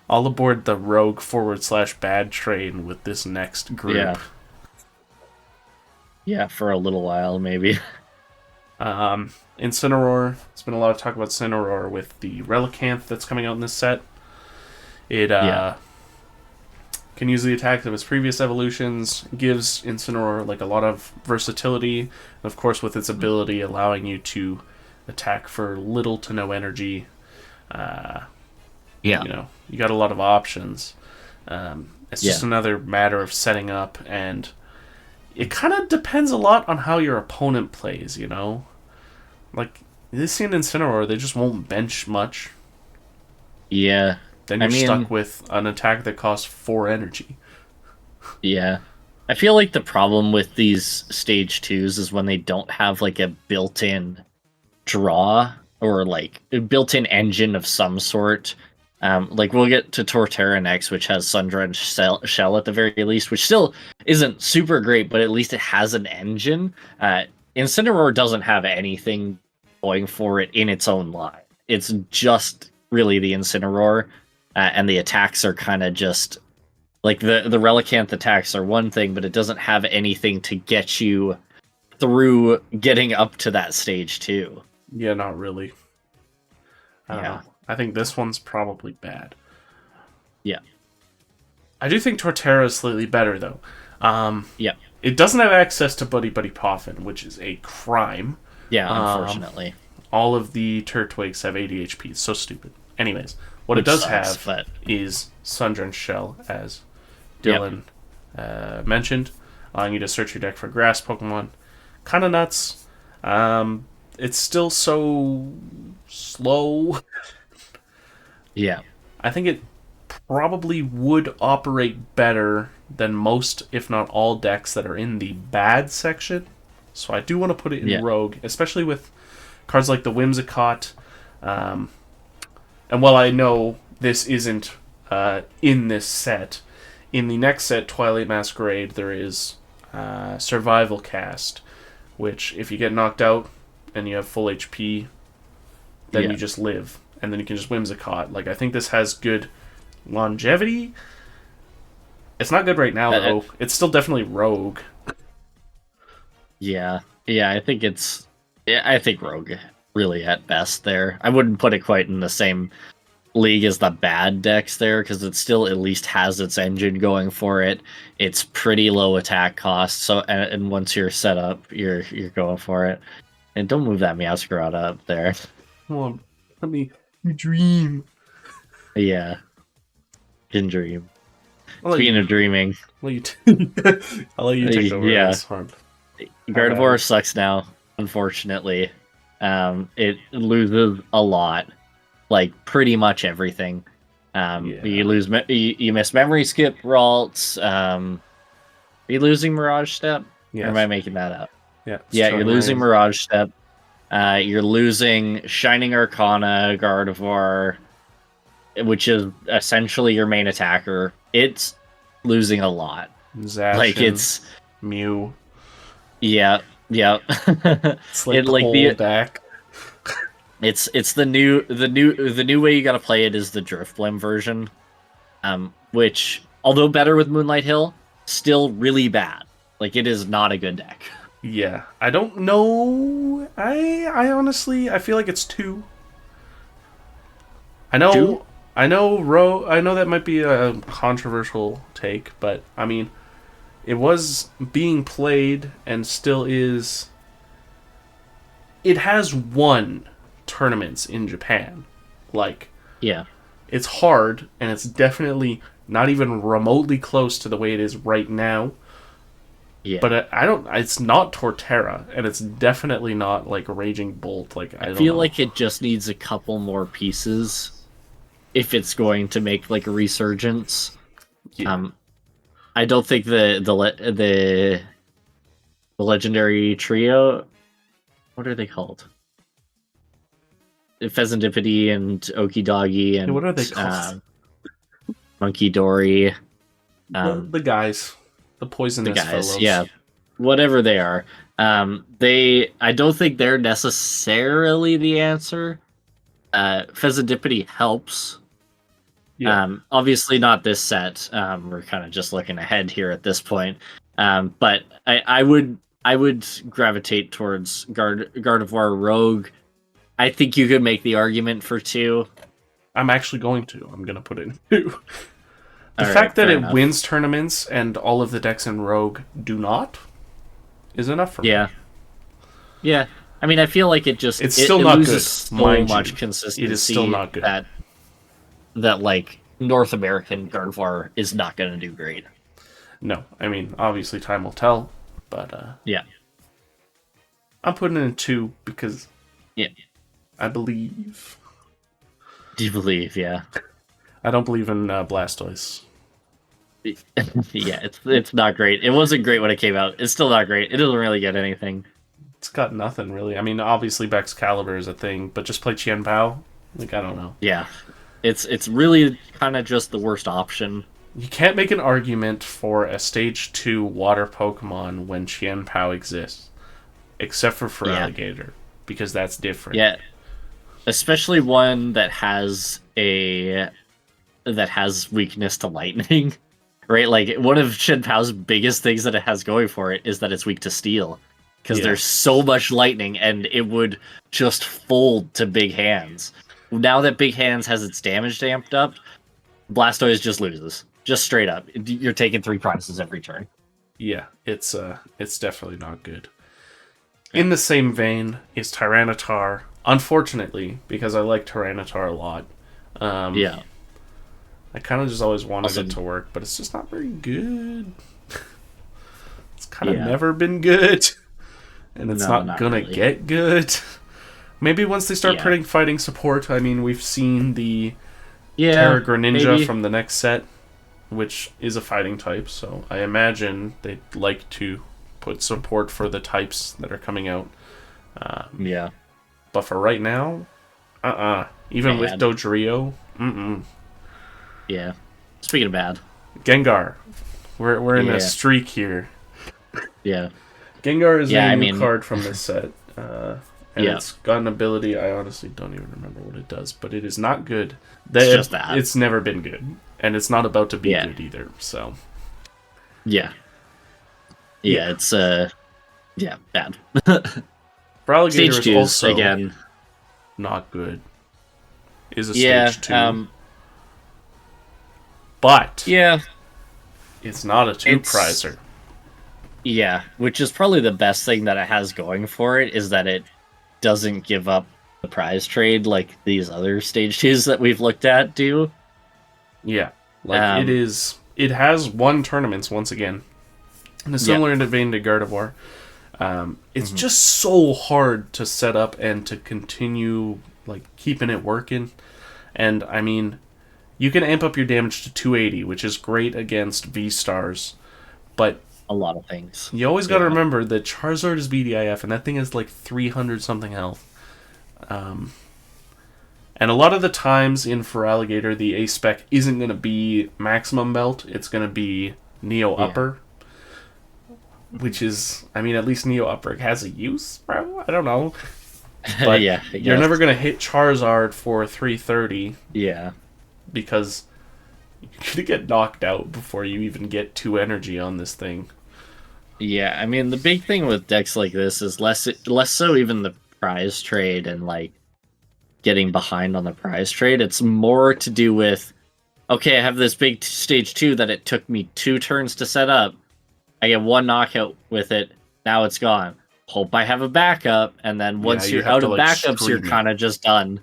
Speaker 1: All aboard the rogue /bad train with this next group.
Speaker 2: Yeah, for a little while, maybe.
Speaker 1: Incineroar. There's been a lot of talk about Incineroar with the Relicanth that's coming out in this set. It can use the attack of its previous evolutions, gives Incineroar like a lot of versatility, and of course with its ability allowing you to attack for little to no energy. You got a lot of options. It's just another matter of setting up, and it kind of depends a lot on how your opponent plays, Like, this and Incineroar, they just won't bench much.
Speaker 2: Yeah.
Speaker 1: Then you're stuck with an attack that costs 4 energy.
Speaker 2: Yeah. I feel like the problem with these stage 2s is when they don't have, like, a built-in draw or, like, a built-in engine of some sort. Like, we'll get to Torterra next, which has Sundrenched Shell at the very least, which still isn't super great, but at least it has an engine. Incineroar doesn't have anything going for it in its own line. it's just really the Incineroar, and the attacks are kind of just like the Relicanth attacks are one thing, but it doesn't have anything to get you through getting up to that stage too.
Speaker 1: Yeah, not really. I don't know. I think this one's probably bad.
Speaker 2: Yeah.
Speaker 1: I do think Torterra is slightly better, though.
Speaker 2: Yeah.
Speaker 1: It doesn't have access to Buddy Buddy Poffin, which is a crime.
Speaker 2: Yeah, unfortunately.
Speaker 1: All of the Turtwigs have 80 HP. It's so stupid. Anyways, what it does have is Sundrenched Shell, as Dylan mentioned, allowing you to search your deck for grass Pokemon. Kind of nuts. It's still so slow.
Speaker 2: Yeah.
Speaker 1: I think it probably would operate better than most, if not all, decks that are in the bad section. So I do want to put it in Rogue, especially with cards like the Whimsicott. And while I know this isn't in this set, in the next set, Twilight Masquerade, there is Survival Cast, which if you get knocked out and you have full HP, then you just live. And then you can just Whimsicott. Like, I think this has good longevity. It's not good right now, though. It's still definitely Rogue.
Speaker 2: Yeah. Yeah, I think it's... Yeah, I think Rogue, really, at best there. I wouldn't put it quite in the same league as the bad decks there, because it still at least has its engine going for it. It's pretty low attack cost, so and once you're set up, you're going for it. And don't move that Meowscarada up there.
Speaker 1: Come on, let me dream.
Speaker 2: Yeah. Can dream. Speaking of dreaming.
Speaker 1: I'll let you take over this one.
Speaker 2: Gardevoir sucks now, unfortunately. It loses a lot. Like, pretty much everything. You miss Memory Skip, Ralts. Are you losing Mirage Step? Yes. Or am I making that up?
Speaker 1: Yeah,
Speaker 2: you're losing Mirage Step. You're losing Shining Arcana, Gardevoir, which is essentially your main attacker. It's losing a lot.
Speaker 1: Zacian,
Speaker 2: like, it's
Speaker 1: Mew.
Speaker 2: Yeah.
Speaker 1: It's like the whole deck.
Speaker 2: It's the new way you gotta play it is the Drifblim version, which, although better with Moonlight Hill, still really bad. Like, it is not a good deck.
Speaker 1: Yeah, I don't know. I honestly, I feel like it's 2. I know.
Speaker 2: 2?
Speaker 1: I know that might be a controversial take, but I mean, it was being played and still is. It has won tournaments in Japan. Like,
Speaker 2: yeah,
Speaker 1: it's hard, and it's definitely not even remotely close to the way it is right now.
Speaker 2: Yeah,
Speaker 1: but it's not Torterra, and it's definitely not like Raging Bolt. Like, I
Speaker 2: feel like it just needs a couple more pieces if it's going to make like a resurgence. Yeah. I don't think the legendary trio, what are they called? Pheasantipity and Okidoggy and
Speaker 1: what are they called?
Speaker 2: Monkey Dory.
Speaker 1: The guys. The poisonous fellows.
Speaker 2: Yeah. Whatever they are. I don't think they're necessarily the answer. Pheasantipity helps. Yeah. Obviously not this set. We're kind of just looking ahead here at this point. But I would gravitate towards Gardevoir Rogue. I think you could make the argument for 2.
Speaker 1: I'm actually going to. I'm going to put it in 2. The fact that it wins tournaments and all of the decks in Rogue do not is enough for me.
Speaker 2: Yeah. I mean, I feel like it's
Speaker 1: still not good.
Speaker 2: So much consistency.
Speaker 1: It is still not good.
Speaker 2: That like North American Gardevoir is not going to do great.
Speaker 1: No, I mean, obviously time will tell, but
Speaker 2: yeah,
Speaker 1: I'm putting it in 2 because
Speaker 2: I
Speaker 1: believe.
Speaker 2: Do you believe? Yeah.
Speaker 1: I don't believe in Blastoise.
Speaker 2: Yeah, it's not great. It wasn't great when it came out. It's still not great. It doesn't really get anything.
Speaker 1: It's got nothing, really. I mean, obviously Excalibur is a thing, but just play Chien-Pao? Like, I don't know.
Speaker 2: Yeah. It's really kind of just the worst option.
Speaker 1: You can't make an argument for a Stage 2 water Pokemon when Chien-Pao exists. Except for Feraligatr. Because that's different.
Speaker 2: Yeah. especially one that has weakness to lightning. Right, like one of Chien-Pao's biggest things that it has going for it is that it's weak to steel, because there's so much lightning, and it would just fold to big hands. Now that big hands has its damage amped up, Blastoise just loses, just straight up. You're taking 3 prizes every turn.
Speaker 1: Yeah, it's definitely not good. In the same vein is Tyranitar. Unfortunately, because I like Tyranitar a lot.
Speaker 2: Yeah.
Speaker 1: I kind of just always wanted it to work, but it's just not very good. It's kind of never been good, and it's not gonna really get good. Maybe once they start putting fighting support. I mean, we've seen the Terra Greninja from the next set, which is a fighting type, so I imagine they'd like to put support for the types that are coming out. But for right now, even with Dodrio,
Speaker 2: Yeah. Speaking of bad,
Speaker 1: Gengar, we're in a streak here.
Speaker 2: Yeah.
Speaker 1: Gengar is a new card from this set, and it's got an ability. I honestly don't even remember what it does, but it is not good.
Speaker 2: It's just that.
Speaker 1: It's never been good, and it's not about to be good either. So.
Speaker 2: It's bad.
Speaker 1: Feraligatr
Speaker 2: Stage 2
Speaker 1: is also
Speaker 2: again
Speaker 1: not good. Is a stage 2. But it's not a 2-prizer.
Speaker 2: Yeah, which is probably the best thing that it has going for it, is that it doesn't give up the prize trade like these other stage 2s that we've looked at do.
Speaker 1: Yeah, like it has won tournaments once again. In a similar vein to Gardevoir. It's just so hard to set up and to continue like keeping it working. And I mean, you can amp up your damage to 280, which is great against V-Stars, but
Speaker 2: a lot of things.
Speaker 1: You always got to remember that Charizard is BDIF, and that thing is like 300 something health. And a lot of the times in Feraligatr, the A spec isn't going to be maximum belt; it's going to be Neo upper. Which is, I mean, at least Neo Upper has a use, bro? I don't know. But you're never going to hit Charizard for 330.
Speaker 2: Yeah.
Speaker 1: Because you're going to get knocked out before you even get 2 energy on this thing.
Speaker 2: Yeah, I mean, the big thing with decks like this is less so even the prize trade and, like, getting behind on the prize trade. It's more to do with, okay, I have this big stage 2 that it took me 2 turns to set up. I get 1 knockout with it. Now it's gone. Hope I have a backup, and then once you're out of backups, you're kind of just done.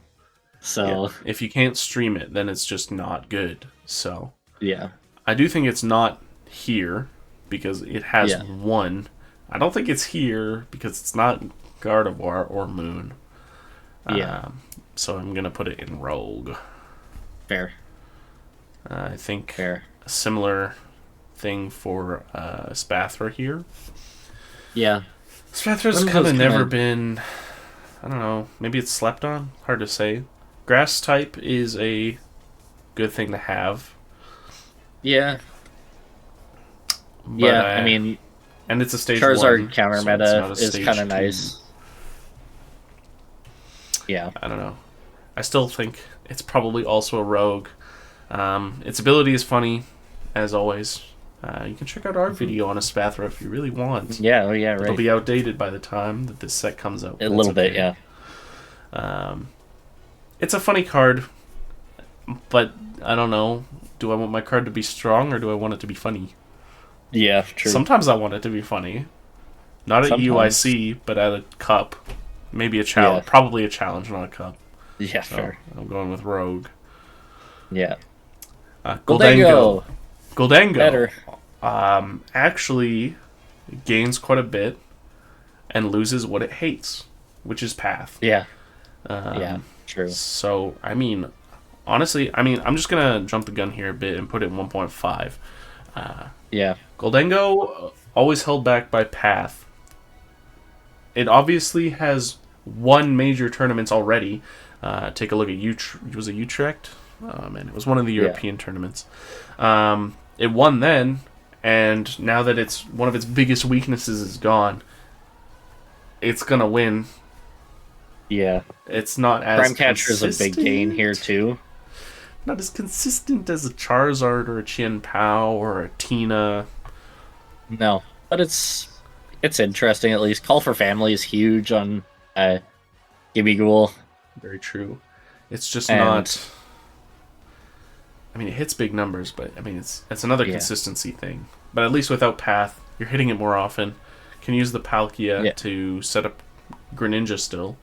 Speaker 2: So
Speaker 1: if you can't stream it, then it's just not good. So
Speaker 2: yeah,
Speaker 1: I do think it's not here because it has 1. I don't think it's here because it's not Gardevoir or Moon. So I'm gonna put it in Rogue.
Speaker 2: Fair.
Speaker 1: I think
Speaker 2: fair.
Speaker 1: A similar thing for Espathra here.
Speaker 2: Yeah.
Speaker 1: Espathra's kind of never been... I don't know. Maybe it's slept on? Hard to say. Grass type is a good thing to have.
Speaker 2: Yeah.
Speaker 1: But,
Speaker 2: I mean...
Speaker 1: And it's a stage
Speaker 2: Charizard
Speaker 1: 1.
Speaker 2: counter meta is kind of nice. Yeah.
Speaker 1: I don't know. I still think it's probably also a rogue. Its ability is funny, as always. You can check out our video on Espathra if you really want.
Speaker 2: Yeah, right.
Speaker 1: It'll be outdated by the time that this set comes out.
Speaker 2: A little bit, yeah.
Speaker 1: It's a funny card, but I don't know. Do I want my card to be strong or do I want it to be funny?
Speaker 2: Yeah, true.
Speaker 1: Sometimes I want it to be funny. Not at UIC, but at a cup. Maybe a challenge. Yeah. Probably a challenge, not a cup.
Speaker 2: Yeah, so fair.
Speaker 1: I'm going with Rogue.
Speaker 2: Yeah.
Speaker 1: Gholdengo.
Speaker 2: Better.
Speaker 1: Actually gains quite a bit and loses what it hates, which is Path.
Speaker 2: Yeah. Yeah, true.
Speaker 1: So, I mean, honestly, I'm just going to jump the gun here a bit and put it in 1.5.
Speaker 2: Yeah.
Speaker 1: Gholdengo, always held back by Path. It obviously has won major tournaments already. Take a look at was it Utrecht? Oh, man, it was one of the European tournaments. It won then, and now that it's one of its biggest weaknesses is gone, it's going to win
Speaker 2: Yeah.
Speaker 1: It's not as
Speaker 2: Prime Catcher is a big gain here too.
Speaker 1: Not as consistent as a Charizard or a Chien-Pao or a Tina.
Speaker 2: No, but it's interesting at least. Call for Family is huge on Gimmighoul.
Speaker 1: Very true. It's just not. I mean, it hits big numbers, but I mean, it's another consistency thing. But at least without Path, you're hitting it more often. Can use the Palkia to set up Greninja still.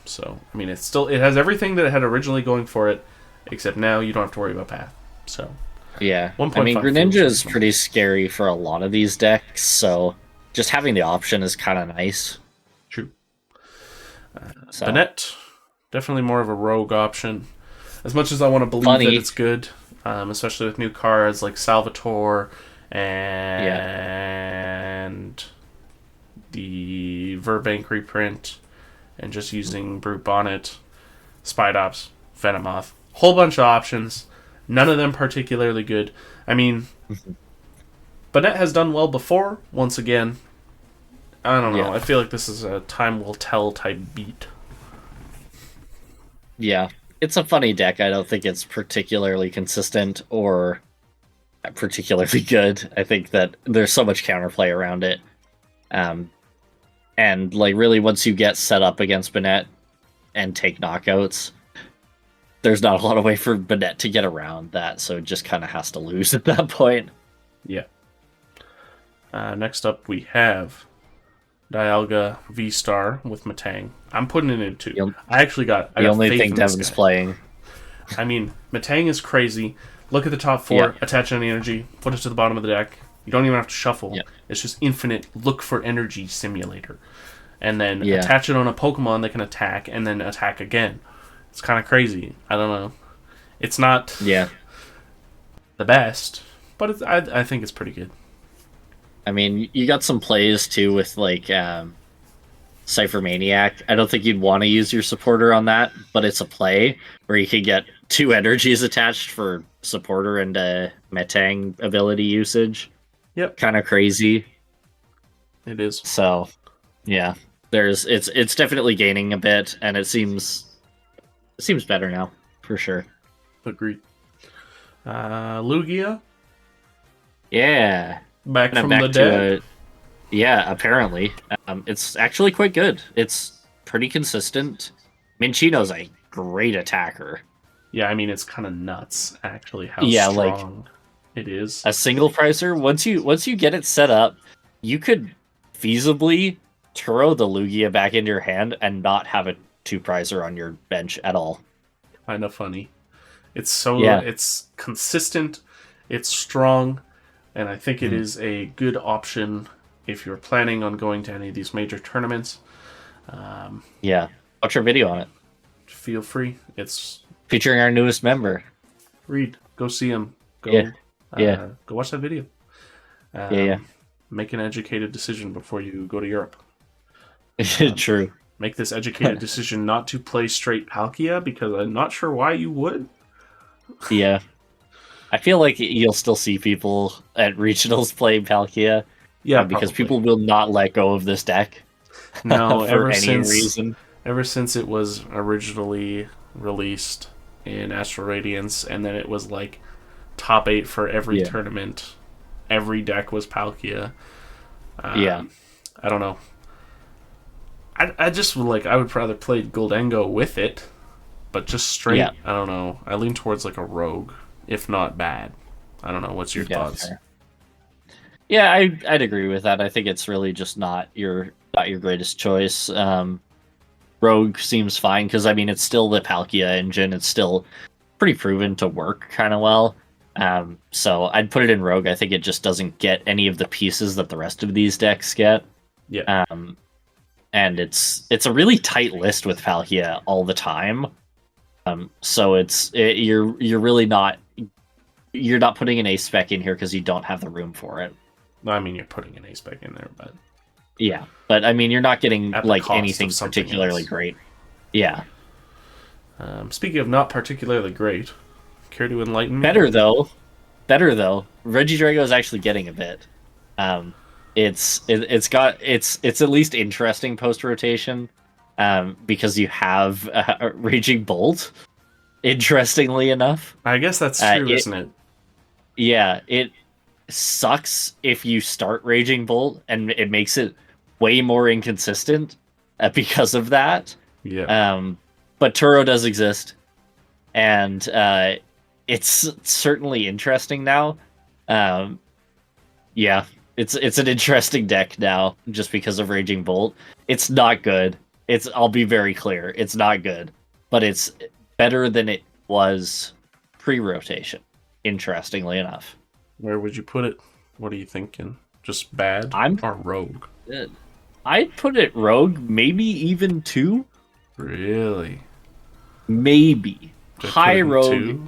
Speaker 1: So I mean, it has everything that it had originally going for it, except now you don't have to worry about Path. So
Speaker 2: yeah, I mean, Greninja is pretty scary for a lot of these decks, so just having the option is kind of nice.
Speaker 1: True. Banette, definitely more of a rogue option. As much as I want to believe that it's good, especially with new cards like Salvatore and the Verbank reprint, and just using Brute Bonnet, Spidops, Venomoth, whole bunch of options. None of them particularly good. I mean, Banette has done well before. Once again, I don't know. I feel like this is a time will tell type beat.
Speaker 2: Yeah, it's a funny deck. I don't think it's particularly consistent or particularly good. I think that there's so much counterplay around it. And like really once you get set up against Banette and take knockouts, there's not a lot of way for Banette to get around that, so it just kind of has to lose at that point.
Speaker 1: Yeah. Next up we have Dialga VSTAR with Metang. I'm putting it in too. I got
Speaker 2: the only thing Devin's playing.
Speaker 1: I mean, Metang is crazy. Look at the top four, attach any energy, put it to the bottom of the deck. You don't even have to shuffle. Yeah. It's just infinite look for energy simulator. And then attach it on a Pokemon that can attack and then attack again. It's kind of crazy. I don't know. It's not the best, but I think it's pretty good.
Speaker 2: I mean, you got some plays too with like Cypher Maniac. I don't think you'd want to use your supporter on that, but it's a play where you could get 2 energies attached for supporter and Metang ability usage.
Speaker 1: Yep.
Speaker 2: Kind of crazy.
Speaker 1: It is.
Speaker 2: So, yeah. It's definitely gaining a bit, and it seems better now, for sure.
Speaker 1: Agreed. Lugia?
Speaker 2: Yeah.
Speaker 1: Back from the dead?
Speaker 2: Apparently. It's actually quite good. It's pretty consistent. Cinccino's a great attacker.
Speaker 1: Yeah, I mean, it's kind of nuts, actually, how strong it is.
Speaker 2: A single pricer, once you get it set up, you could feasibly Turo the Lugia back into your hand and not have a 2-pricer on your bench at all.
Speaker 1: Kind of funny. It's it's consistent, it's strong, and I think it is a good option if you're planning on going to any of these major tournaments.
Speaker 2: Watch our video on it.
Speaker 1: Feel free. It's
Speaker 2: featuring our newest member.
Speaker 1: Reed, go see him. Go watch that video. Make an educated decision before you go to Europe.
Speaker 2: True.
Speaker 1: Make this educated decision not to play straight Palkia, because I'm not sure why you would.
Speaker 2: Yeah. I feel like you'll still see people at regionals play Palkia.
Speaker 1: Yeah,
Speaker 2: because people will not let go of this deck.
Speaker 1: No,
Speaker 2: for any reason.
Speaker 1: Ever since it was originally released in Astral Radiance, and then it was like top 8 for every tournament. Every deck was Palkia. I don't know. I just I would rather play Gholdengo with it, but just straight. I don't know. I lean towards like a rogue, if not bad. I don't know. What's your thoughts?
Speaker 2: Fair. Yeah, I'd agree with that. I think it's really just not your greatest choice. Rogue seems fine because I mean it's still the Palkia engine. It's still pretty proven to work kind of well. So I'd put it in Rogue. I think it just doesn't get any of the pieces that the rest of these decks get.
Speaker 1: Yeah.
Speaker 2: And it's a really tight list with Palkia all the time. So you're really not putting an ace spec in here because you don't have the room for it.
Speaker 1: I mean, you're putting an ace spec in there, but
Speaker 2: but I mean, you're not getting like anything particularly great. Yeah.
Speaker 1: Speaking of not particularly great, care to enlighten me?
Speaker 2: Better though. Regidrago is actually getting a bit. It's at least interesting post rotation. because you have Raging Bolt. Interestingly enough,
Speaker 1: I guess that's true, isn't it?
Speaker 2: Yeah, it sucks if you start Raging Bolt, and it makes it way more inconsistent because of that.
Speaker 1: Yeah.
Speaker 2: But Turo does exist, and it's certainly interesting now. Yeah, it's an interesting deck now just because of Raging Bolt. It's not good. I'll be very clear. It's not good, but it's better than it was pre-rotation. Interestingly enough.
Speaker 1: Where would you put it? What are you thinking? Just bad or rogue?
Speaker 2: I'd put it rogue, maybe even 2.
Speaker 1: Really?
Speaker 2: Maybe.
Speaker 1: Just
Speaker 2: High rogue.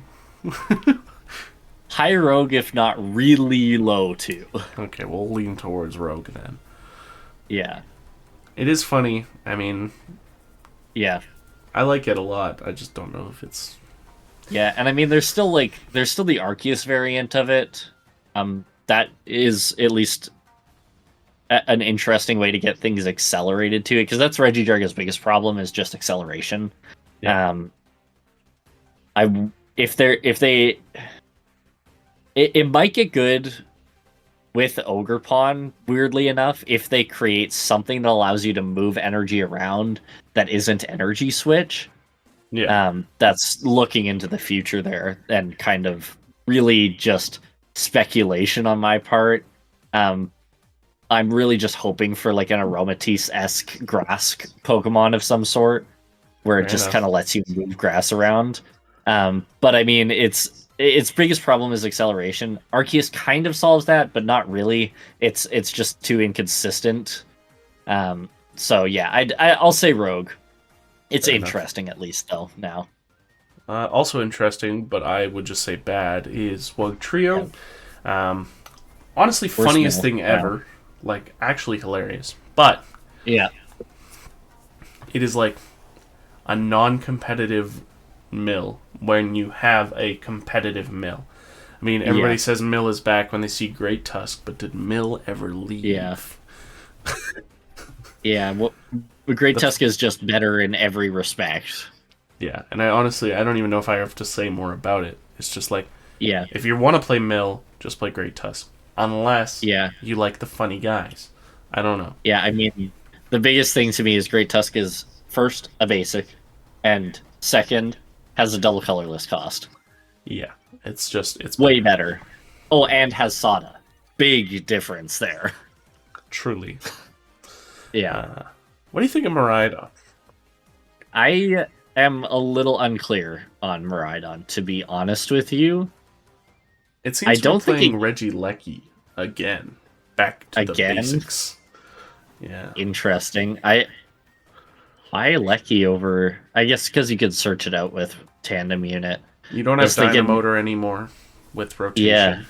Speaker 2: High rogue, if not really low 2.
Speaker 1: Okay, we'll lean towards rogue then.
Speaker 2: Yeah.
Speaker 1: It is funny. I mean,
Speaker 2: yeah.
Speaker 1: I like it a lot. I just don't know if it's...
Speaker 2: Yeah, and I mean, there's still the Arceus variant of it. That is at least an interesting way to get things accelerated to it, because that's Regidrago's biggest problem is just acceleration. Yeah. It might get good with Ogre Pawn, weirdly enough, if they create something that allows you to move energy around that isn't energy switch.
Speaker 1: Yeah.
Speaker 2: That's looking into the future there, and kind of really just speculation on my part. I'm really just hoping for like an Aromatisse-esque grass Pokemon of some sort, where it just kind of lets you move grass around. But I mean, its biggest problem is acceleration. Arceus kind of solves that, but not really. It's just too inconsistent. So yeah, I'll say Rogue. It's interesting, at least, though, now.
Speaker 1: Also interesting, but I would just say bad, is Wugtrio. Yeah. Honestly, funniest thing ever. Like, actually hilarious. But
Speaker 2: yeah,
Speaker 1: it is like a non-competitive mill when you have a competitive mill. I mean, everybody says Mill is back when they see Great Tusk, but did Mill ever leave?
Speaker 2: Yeah. Yeah, well, Great Tusk is just better in every respect.
Speaker 1: Yeah, and I don't even know if I have to say more about it. It's just like,
Speaker 2: yeah,
Speaker 1: if you want to play Mill, just play Great Tusk. Unless you like the funny guys. I don't know.
Speaker 2: Yeah, I mean, the biggest thing to me is Great Tusk is, first, a basic, and second, has a double colorless cost.
Speaker 1: Yeah, it's
Speaker 2: way better. Oh, and has Sada. Big difference there.
Speaker 1: Truly.
Speaker 2: Yeah.
Speaker 1: What do you think of Miraidon?
Speaker 2: I am a little unclear on Miraidon, to be honest with you.
Speaker 1: It seems we're playing Regilecki again. Back to the basics. Yeah.
Speaker 2: Interesting. I Lecky over... I guess because you could search it out with Tandem Unit.
Speaker 1: You don't have Dynamotor anymore with rotation.
Speaker 2: Yeah.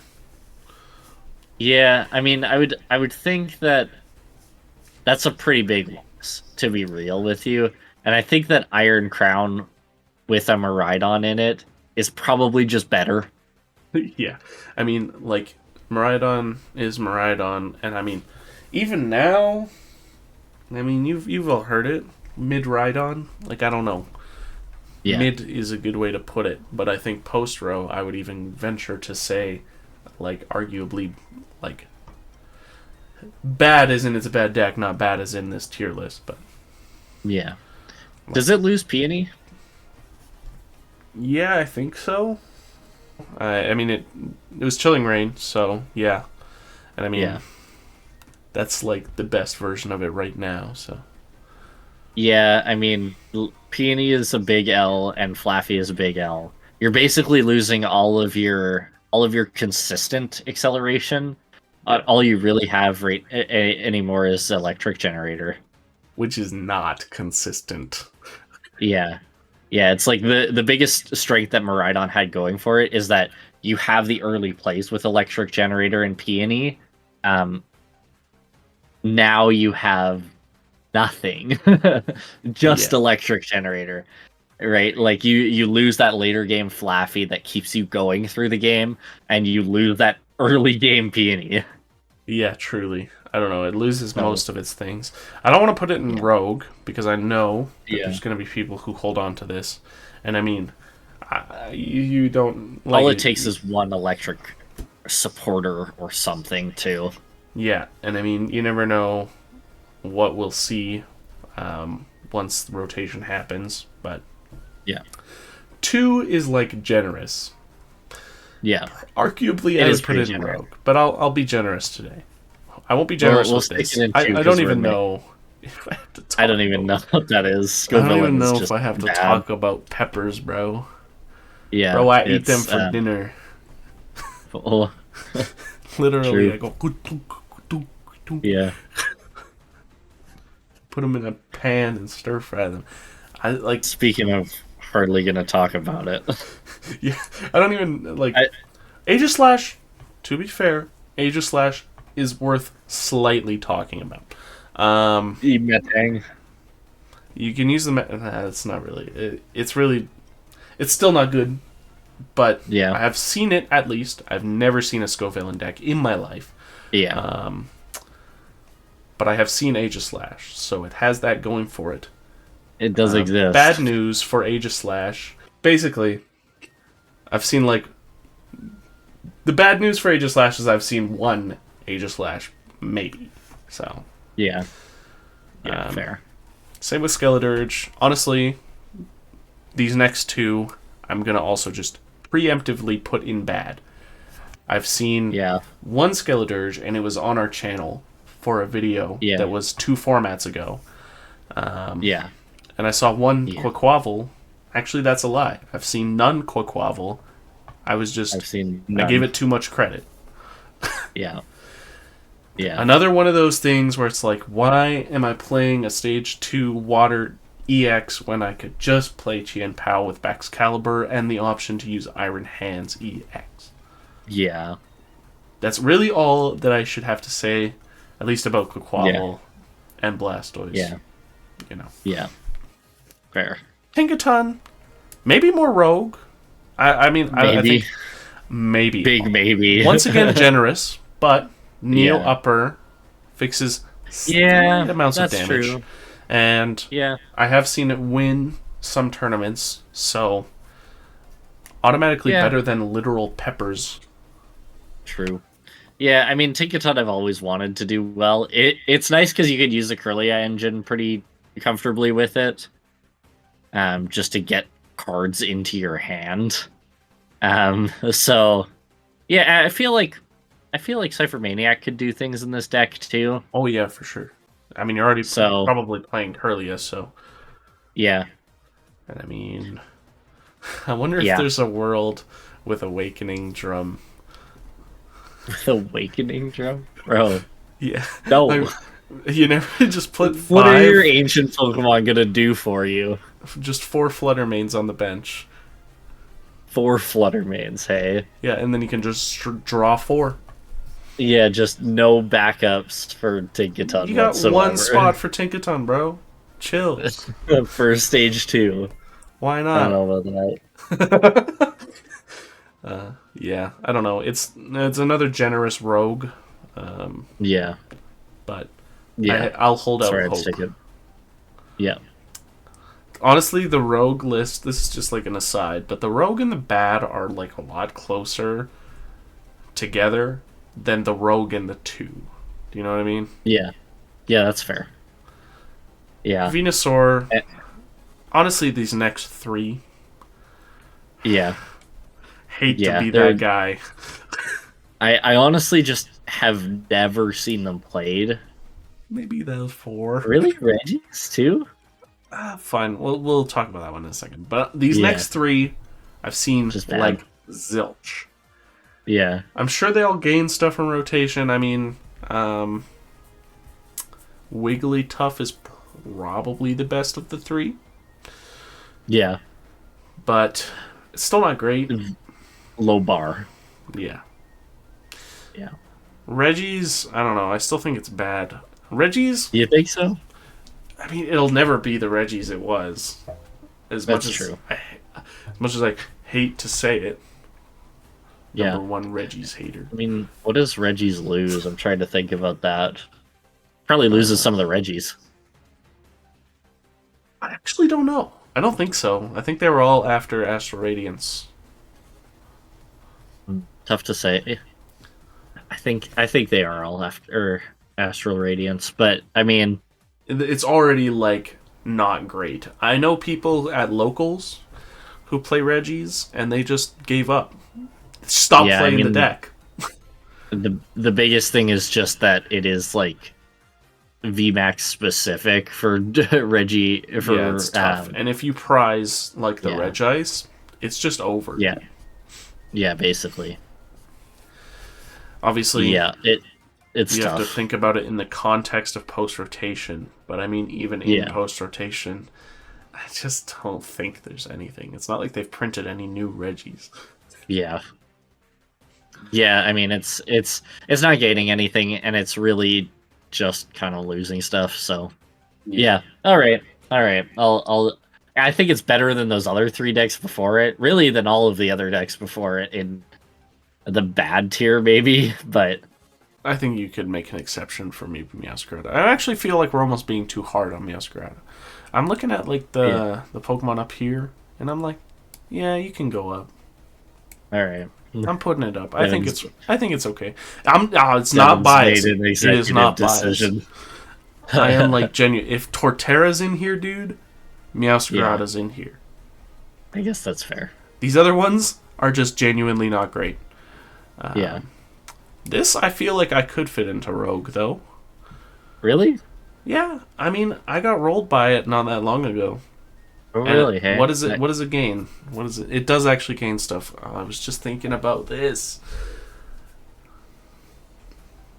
Speaker 2: Yeah, I mean, I would think that that's a pretty big loss, to be real with you. And I think that Iron Crown with a Miraidon in it is probably just better.
Speaker 1: Yeah. I mean, like, Miraidon is Miraidon, and I mean, even now, I mean, you've all heard it. Mid-Rhydon? Like, I don't know. Yeah. Mid is a good way to put it, but I think post-row, I would even venture to say, like, arguably, like, bad as in it's a bad deck, not bad as in this tier list, but...
Speaker 2: Yeah. Does it lose Peony?
Speaker 1: Yeah, I think so. I mean, it was Chilling Reign, so, yeah. And I mean, that's, like, the best version of it right now, so...
Speaker 2: Yeah, I mean, Peony is a big L and Flaffy is a big L. You're basically losing all of your consistent acceleration. All you really have anymore is Electric Generator,
Speaker 1: which is not consistent.
Speaker 2: Yeah, it's like the biggest strength that Miraidon had going for it is that you have the early plays with Electric Generator and Peony. Now you have nothing, just Electric Generator, right? Like you lose that later game Flaffy that keeps you going through the game, and you lose that early game Peony.
Speaker 1: Yeah, truly. I don't know. It loses
Speaker 2: So,
Speaker 1: most of its things. I don't want to put it in
Speaker 2: yeah.
Speaker 1: Rogue because I know that
Speaker 2: Yeah.
Speaker 1: there's going to be people who hold on to this. And I mean, you don't like
Speaker 2: All it takes is one electric supporter or something too.
Speaker 1: Yeah, and I mean, you never know what we'll see once the rotation happens. But
Speaker 2: Yeah.
Speaker 1: 2 is like generous.
Speaker 2: Yeah.
Speaker 1: Arguably,
Speaker 2: It
Speaker 1: I
Speaker 2: is
Speaker 1: would put
Speaker 2: pretty
Speaker 1: it in
Speaker 2: generous.
Speaker 1: Rogue, but I'll be generous today. I won't be generous
Speaker 2: We'll
Speaker 1: with
Speaker 2: stick
Speaker 1: this.
Speaker 2: it in
Speaker 1: I
Speaker 2: 2
Speaker 1: don't
Speaker 2: 'cause
Speaker 1: even know if I have to talk
Speaker 2: I don't even know
Speaker 1: about,
Speaker 2: what that is.
Speaker 1: I don't
Speaker 2: Villain
Speaker 1: even
Speaker 2: is
Speaker 1: know if
Speaker 2: just
Speaker 1: I have to
Speaker 2: bad.
Speaker 1: talk about peppers, bro.
Speaker 2: Yeah.
Speaker 1: Bro, I eat them
Speaker 2: it's,
Speaker 1: for dinner.
Speaker 2: oh,
Speaker 1: Literally,
Speaker 2: true.
Speaker 1: I go
Speaker 2: Yeah.
Speaker 1: put them in a pan and stir fry them. I like.
Speaker 2: Speaking of hardly gonna talk about it.
Speaker 1: Yeah, I don't even like.
Speaker 2: I-
Speaker 1: Aegislash, to be fair, Aegislash is worth slightly talking about.
Speaker 2: Metang.
Speaker 1: You can use the. It's not really. It's still not good, but
Speaker 2: Yeah.
Speaker 1: I have seen it at least. I've never seen a Scovillain deck in my life.
Speaker 2: Yeah.
Speaker 1: But I have seen Aegislash, so it has that going for it.
Speaker 2: It does exist.
Speaker 1: Bad news for Aegislash. Basically, I've seen like. The bad news for Aegislash is I've seen one Aegislash, maybe. So.
Speaker 2: Yeah. Yeah, fair.
Speaker 1: Same with Skeledirge. Honestly, these next 2, I'm going to also just preemptively put in bad. I've seen one Skeledirge, and it was on our channel for a video that was 2 formats ago.
Speaker 2: Yeah.
Speaker 1: And I saw one Quaquaval. Actually, that's a lie. I've seen none Quaquaval. I've seen none. I gave it too much credit.
Speaker 2: Yeah. Yeah.
Speaker 1: Another one of those things where it's like, why am I playing a Stage 2 Water EX when I could just play Chien-Pao with Baxcalibur and the option to use Iron Hands EX?
Speaker 2: Yeah.
Speaker 1: That's really all that I should have to say, at least about Quaquaval and Blastoise.
Speaker 2: Yeah.
Speaker 1: You know.
Speaker 2: Yeah. Fair.
Speaker 1: Tinkaton, maybe more Rogue. I mean, I think maybe.
Speaker 2: Big maybe.
Speaker 1: Once again, generous, but Neo Upper fixes slight amounts of damage.
Speaker 2: True.
Speaker 1: And I have seen it win some tournaments, so automatically better than literal peppers.
Speaker 2: True. Yeah, I mean, Tinkaton I've always wanted to do well. It's nice because you could use the Kirlia engine pretty comfortably with it. Just to get cards into your hand. So yeah, I feel like Cypher Maniac could do things in this deck too.
Speaker 1: Oh yeah, for sure. I mean, you're already probably playing Kirlia, so
Speaker 2: yeah.
Speaker 1: And I mean, I wonder if there's a world with Awakening Drum.
Speaker 2: With Awakening Drum, bro.
Speaker 1: Yeah.
Speaker 2: No.
Speaker 1: You never just put 5.
Speaker 2: What are your ancient Pokemon gonna do for you?
Speaker 1: Just 4 Fluttermanes on the bench.
Speaker 2: 4 Fluttermanes, hey?
Speaker 1: Yeah, and then you can just draw 4.
Speaker 2: Yeah, just no backups for Tinkaton.
Speaker 1: You got
Speaker 2: whatsoever.
Speaker 1: 1 spot for Tinkaton, bro. Chill.
Speaker 2: For Stage 2.
Speaker 1: Why not?
Speaker 2: I don't know about
Speaker 1: that. Yeah, I don't know. It's another generous rogue.
Speaker 2: Yeah.
Speaker 1: But I'll hold out hope.
Speaker 2: Yeah.
Speaker 1: Honestly, the rogue list, this is just like an aside, but the rogue and the bad are like a lot closer together than the rogue and the 2. Do you know what I mean?
Speaker 2: Yeah. Yeah, that's fair. Yeah.
Speaker 1: Venusaur. Honestly, these next 3.
Speaker 2: Yeah.
Speaker 1: Hate to be that guy.
Speaker 2: I honestly just have never seen them played.
Speaker 1: Maybe those 4.
Speaker 2: Really? Regis too?
Speaker 1: Fine. We'll talk about that one in a second. But these next 3, I've seen like zilch.
Speaker 2: Yeah.
Speaker 1: I'm sure they all gain stuff from rotation. I mean, Wigglytuff is probably the best of the 3.
Speaker 2: Yeah.
Speaker 1: But it's still not great.
Speaker 2: Low bar.
Speaker 1: Yeah.
Speaker 2: Yeah.
Speaker 1: Regis, I don't know. I still think it's bad. Regis?
Speaker 2: You think so?
Speaker 1: I mean, it'll never be the Regis it was. As much as I hate to say it. number one Reggie's hater.
Speaker 2: I mean, what does Reggie's lose? I'm trying to think about that. Probably loses some of the Reggies.
Speaker 1: I actually don't know. I don't think so. I think they were all after Astral Radiance.
Speaker 2: Tough to say. I think they are all after Astral Radiance, but I mean,
Speaker 1: it's already like not great. I know people at locals who play Reggies, and they just gave up. Stop playing the deck.
Speaker 2: The biggest thing is just that it is like VMAX specific for Reggie. For
Speaker 1: it's tough. And if you prize like the Regice, it's just over.
Speaker 2: Yeah, basically.
Speaker 1: Obviously,
Speaker 2: it's
Speaker 1: you
Speaker 2: tough.
Speaker 1: have to think about it in the context of post rotation. But I mean, even in post rotation, I just don't think there's anything. It's not like they've printed any new Reggies.
Speaker 2: Yeah. I mean, it's not gaining anything, and it's really just kind of losing stuff. So, yeah. All right. I think it's better than those other 3 decks before it. Really, than all of the other decks before it in the bad tier, maybe. But
Speaker 1: I think you could make an exception for me, Meowscarada. I actually feel like we're almost being too hard on Meowscarada. I'm looking at like the Pokemon up here, and I'm like, yeah, you can go up.
Speaker 2: All right.
Speaker 1: I'm putting it up. I think it's okay. It's not biased. It is not decision. Biased. I am like genuine. If Torterra's in here, dude, Meowscarada's in here.
Speaker 2: I guess that's fair.
Speaker 1: These other ones are just genuinely not great. This I feel like I could fit into Rogue though.
Speaker 2: Really?
Speaker 1: Yeah. I mean, I got rolled by it not that long ago.
Speaker 2: Oh, really?
Speaker 1: Hey? What is it? What does it gain? What is it? It does actually gain stuff. I was just thinking about this.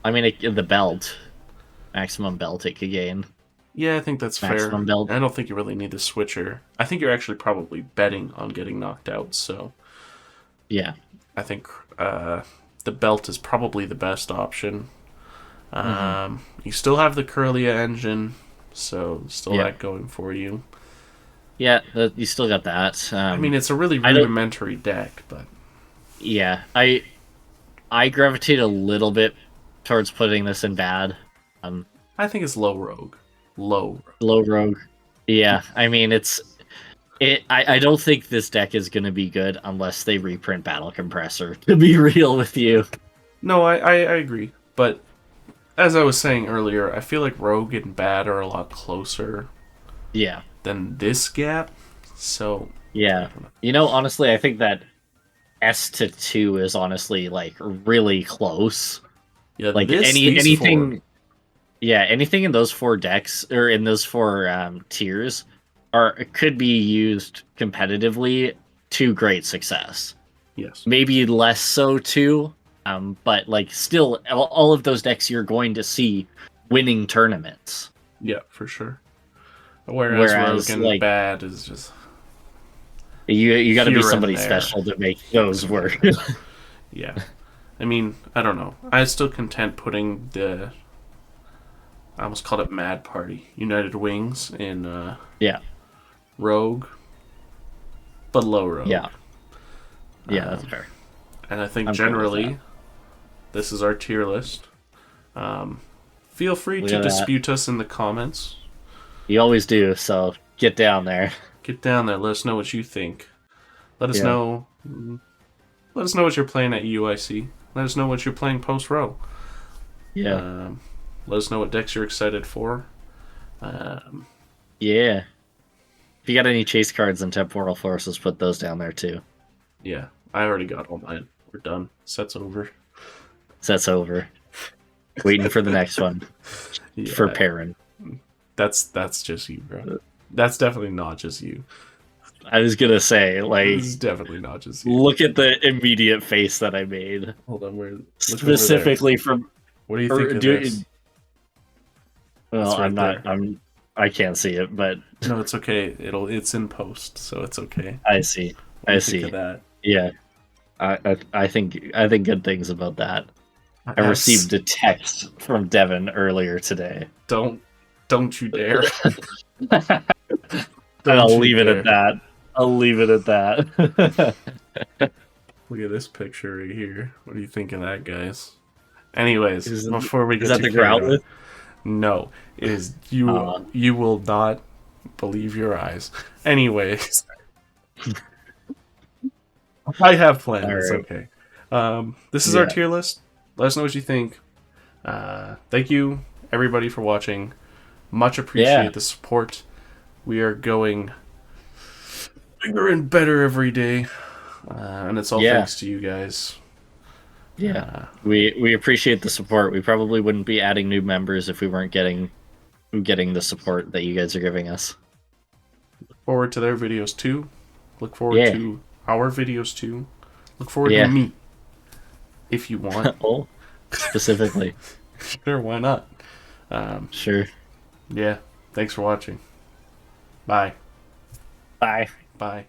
Speaker 2: I mean, the belt, maximum belt it could gain.
Speaker 1: Yeah, I think that's
Speaker 2: maximum
Speaker 1: fair.
Speaker 2: Belt.
Speaker 1: I don't think you really need the switcher. I think you're actually probably betting on getting knocked out. So,
Speaker 2: yeah,
Speaker 1: I think the belt is probably the best option. You still have the Curlia engine, so still that going for you.
Speaker 2: Yeah, you still got that.
Speaker 1: I mean, it's a really rudimentary deck, but
Speaker 2: yeah, I gravitate a little bit towards putting this in bad.
Speaker 1: I think it's low rogue. Low
Speaker 2: rogue. Yeah, I mean I don't think this deck is going to be good unless they reprint Battle Compressor. To be real with you.
Speaker 1: No, I agree, but as I was saying earlier, I feel like rogue and bad are a lot closer.
Speaker 2: Yeah.
Speaker 1: Than this gap, so
Speaker 2: yeah. You know, honestly, I think that S to 2 is honestly like really close.
Speaker 1: Yeah,
Speaker 2: like anything. Yeah, anything in those 4 decks or in those 4 tiers could be used competitively to great success.
Speaker 1: Yes,
Speaker 2: maybe less so too, but like still, all of those decks you're going to see winning tournaments.
Speaker 1: Yeah, for sure. Whereas rogue and like, bad is just
Speaker 2: you got to be somebody special to make those work.
Speaker 1: Yeah, I mean, I don't know. I'm still content putting I almost called it Mad Party United Wings in rogue, but low rogue.
Speaker 2: Yeah, that's fair.
Speaker 1: And I think generally, this is our tier list. Feel free to dispute us in the comments.
Speaker 2: You always do, so get down there.
Speaker 1: Get down there. Let us know what you think. Let us know. Let us know what you're playing at UIC. Let us know what you're playing post row.
Speaker 2: Yeah.
Speaker 1: Let us know what decks you're excited for.
Speaker 2: Yeah. If you got any chase cards and Temporal Forces, put those down there too.
Speaker 1: Yeah, I already got all mine. We're done. Set's over.
Speaker 2: Set's over. Waiting for the next one. For Perrin.
Speaker 1: That's just you, bro. That's definitely not just you.
Speaker 2: I was gonna say, like,
Speaker 1: this is definitely not just you.
Speaker 2: Look at the immediate face that I made.
Speaker 1: Hold on,
Speaker 2: specifically from.
Speaker 1: What do you think of this?
Speaker 2: Well, I can't see it, but
Speaker 1: no, it's okay. It's in post, so it's okay.
Speaker 2: I see. I see.
Speaker 1: Think of that?
Speaker 2: Yeah, I think good things about that. I received a text from Devin earlier today.
Speaker 1: Don't you dare.
Speaker 2: I'll leave it at that.
Speaker 1: Look at this picture right here. What do you think of that, guys? Anyways,
Speaker 2: Is
Speaker 1: before we get
Speaker 2: that
Speaker 1: too
Speaker 2: the
Speaker 1: carried away,
Speaker 2: Growlithe?
Speaker 1: no, it is you will not believe your eyes. Anyways, I have plans.
Speaker 2: All
Speaker 1: It's
Speaker 2: right.
Speaker 1: okay. This is our
Speaker 2: Yeah.
Speaker 1: tier list. Let us know what you think. Thank you everybody for watching. Much appreciate the support. We are going bigger and better every day, and it's all thanks to you guys.
Speaker 2: Yeah, we appreciate the support. We probably wouldn't be adding new members if we weren't getting the support that you guys are giving us.
Speaker 1: Look forward to their videos too. Look forward to our videos too. Look forward to me, if you want.
Speaker 2: Oh, specifically.
Speaker 1: Sure, why not?
Speaker 2: Sure.
Speaker 1: Yeah, thanks for watching. Bye.
Speaker 2: Bye.
Speaker 1: Bye.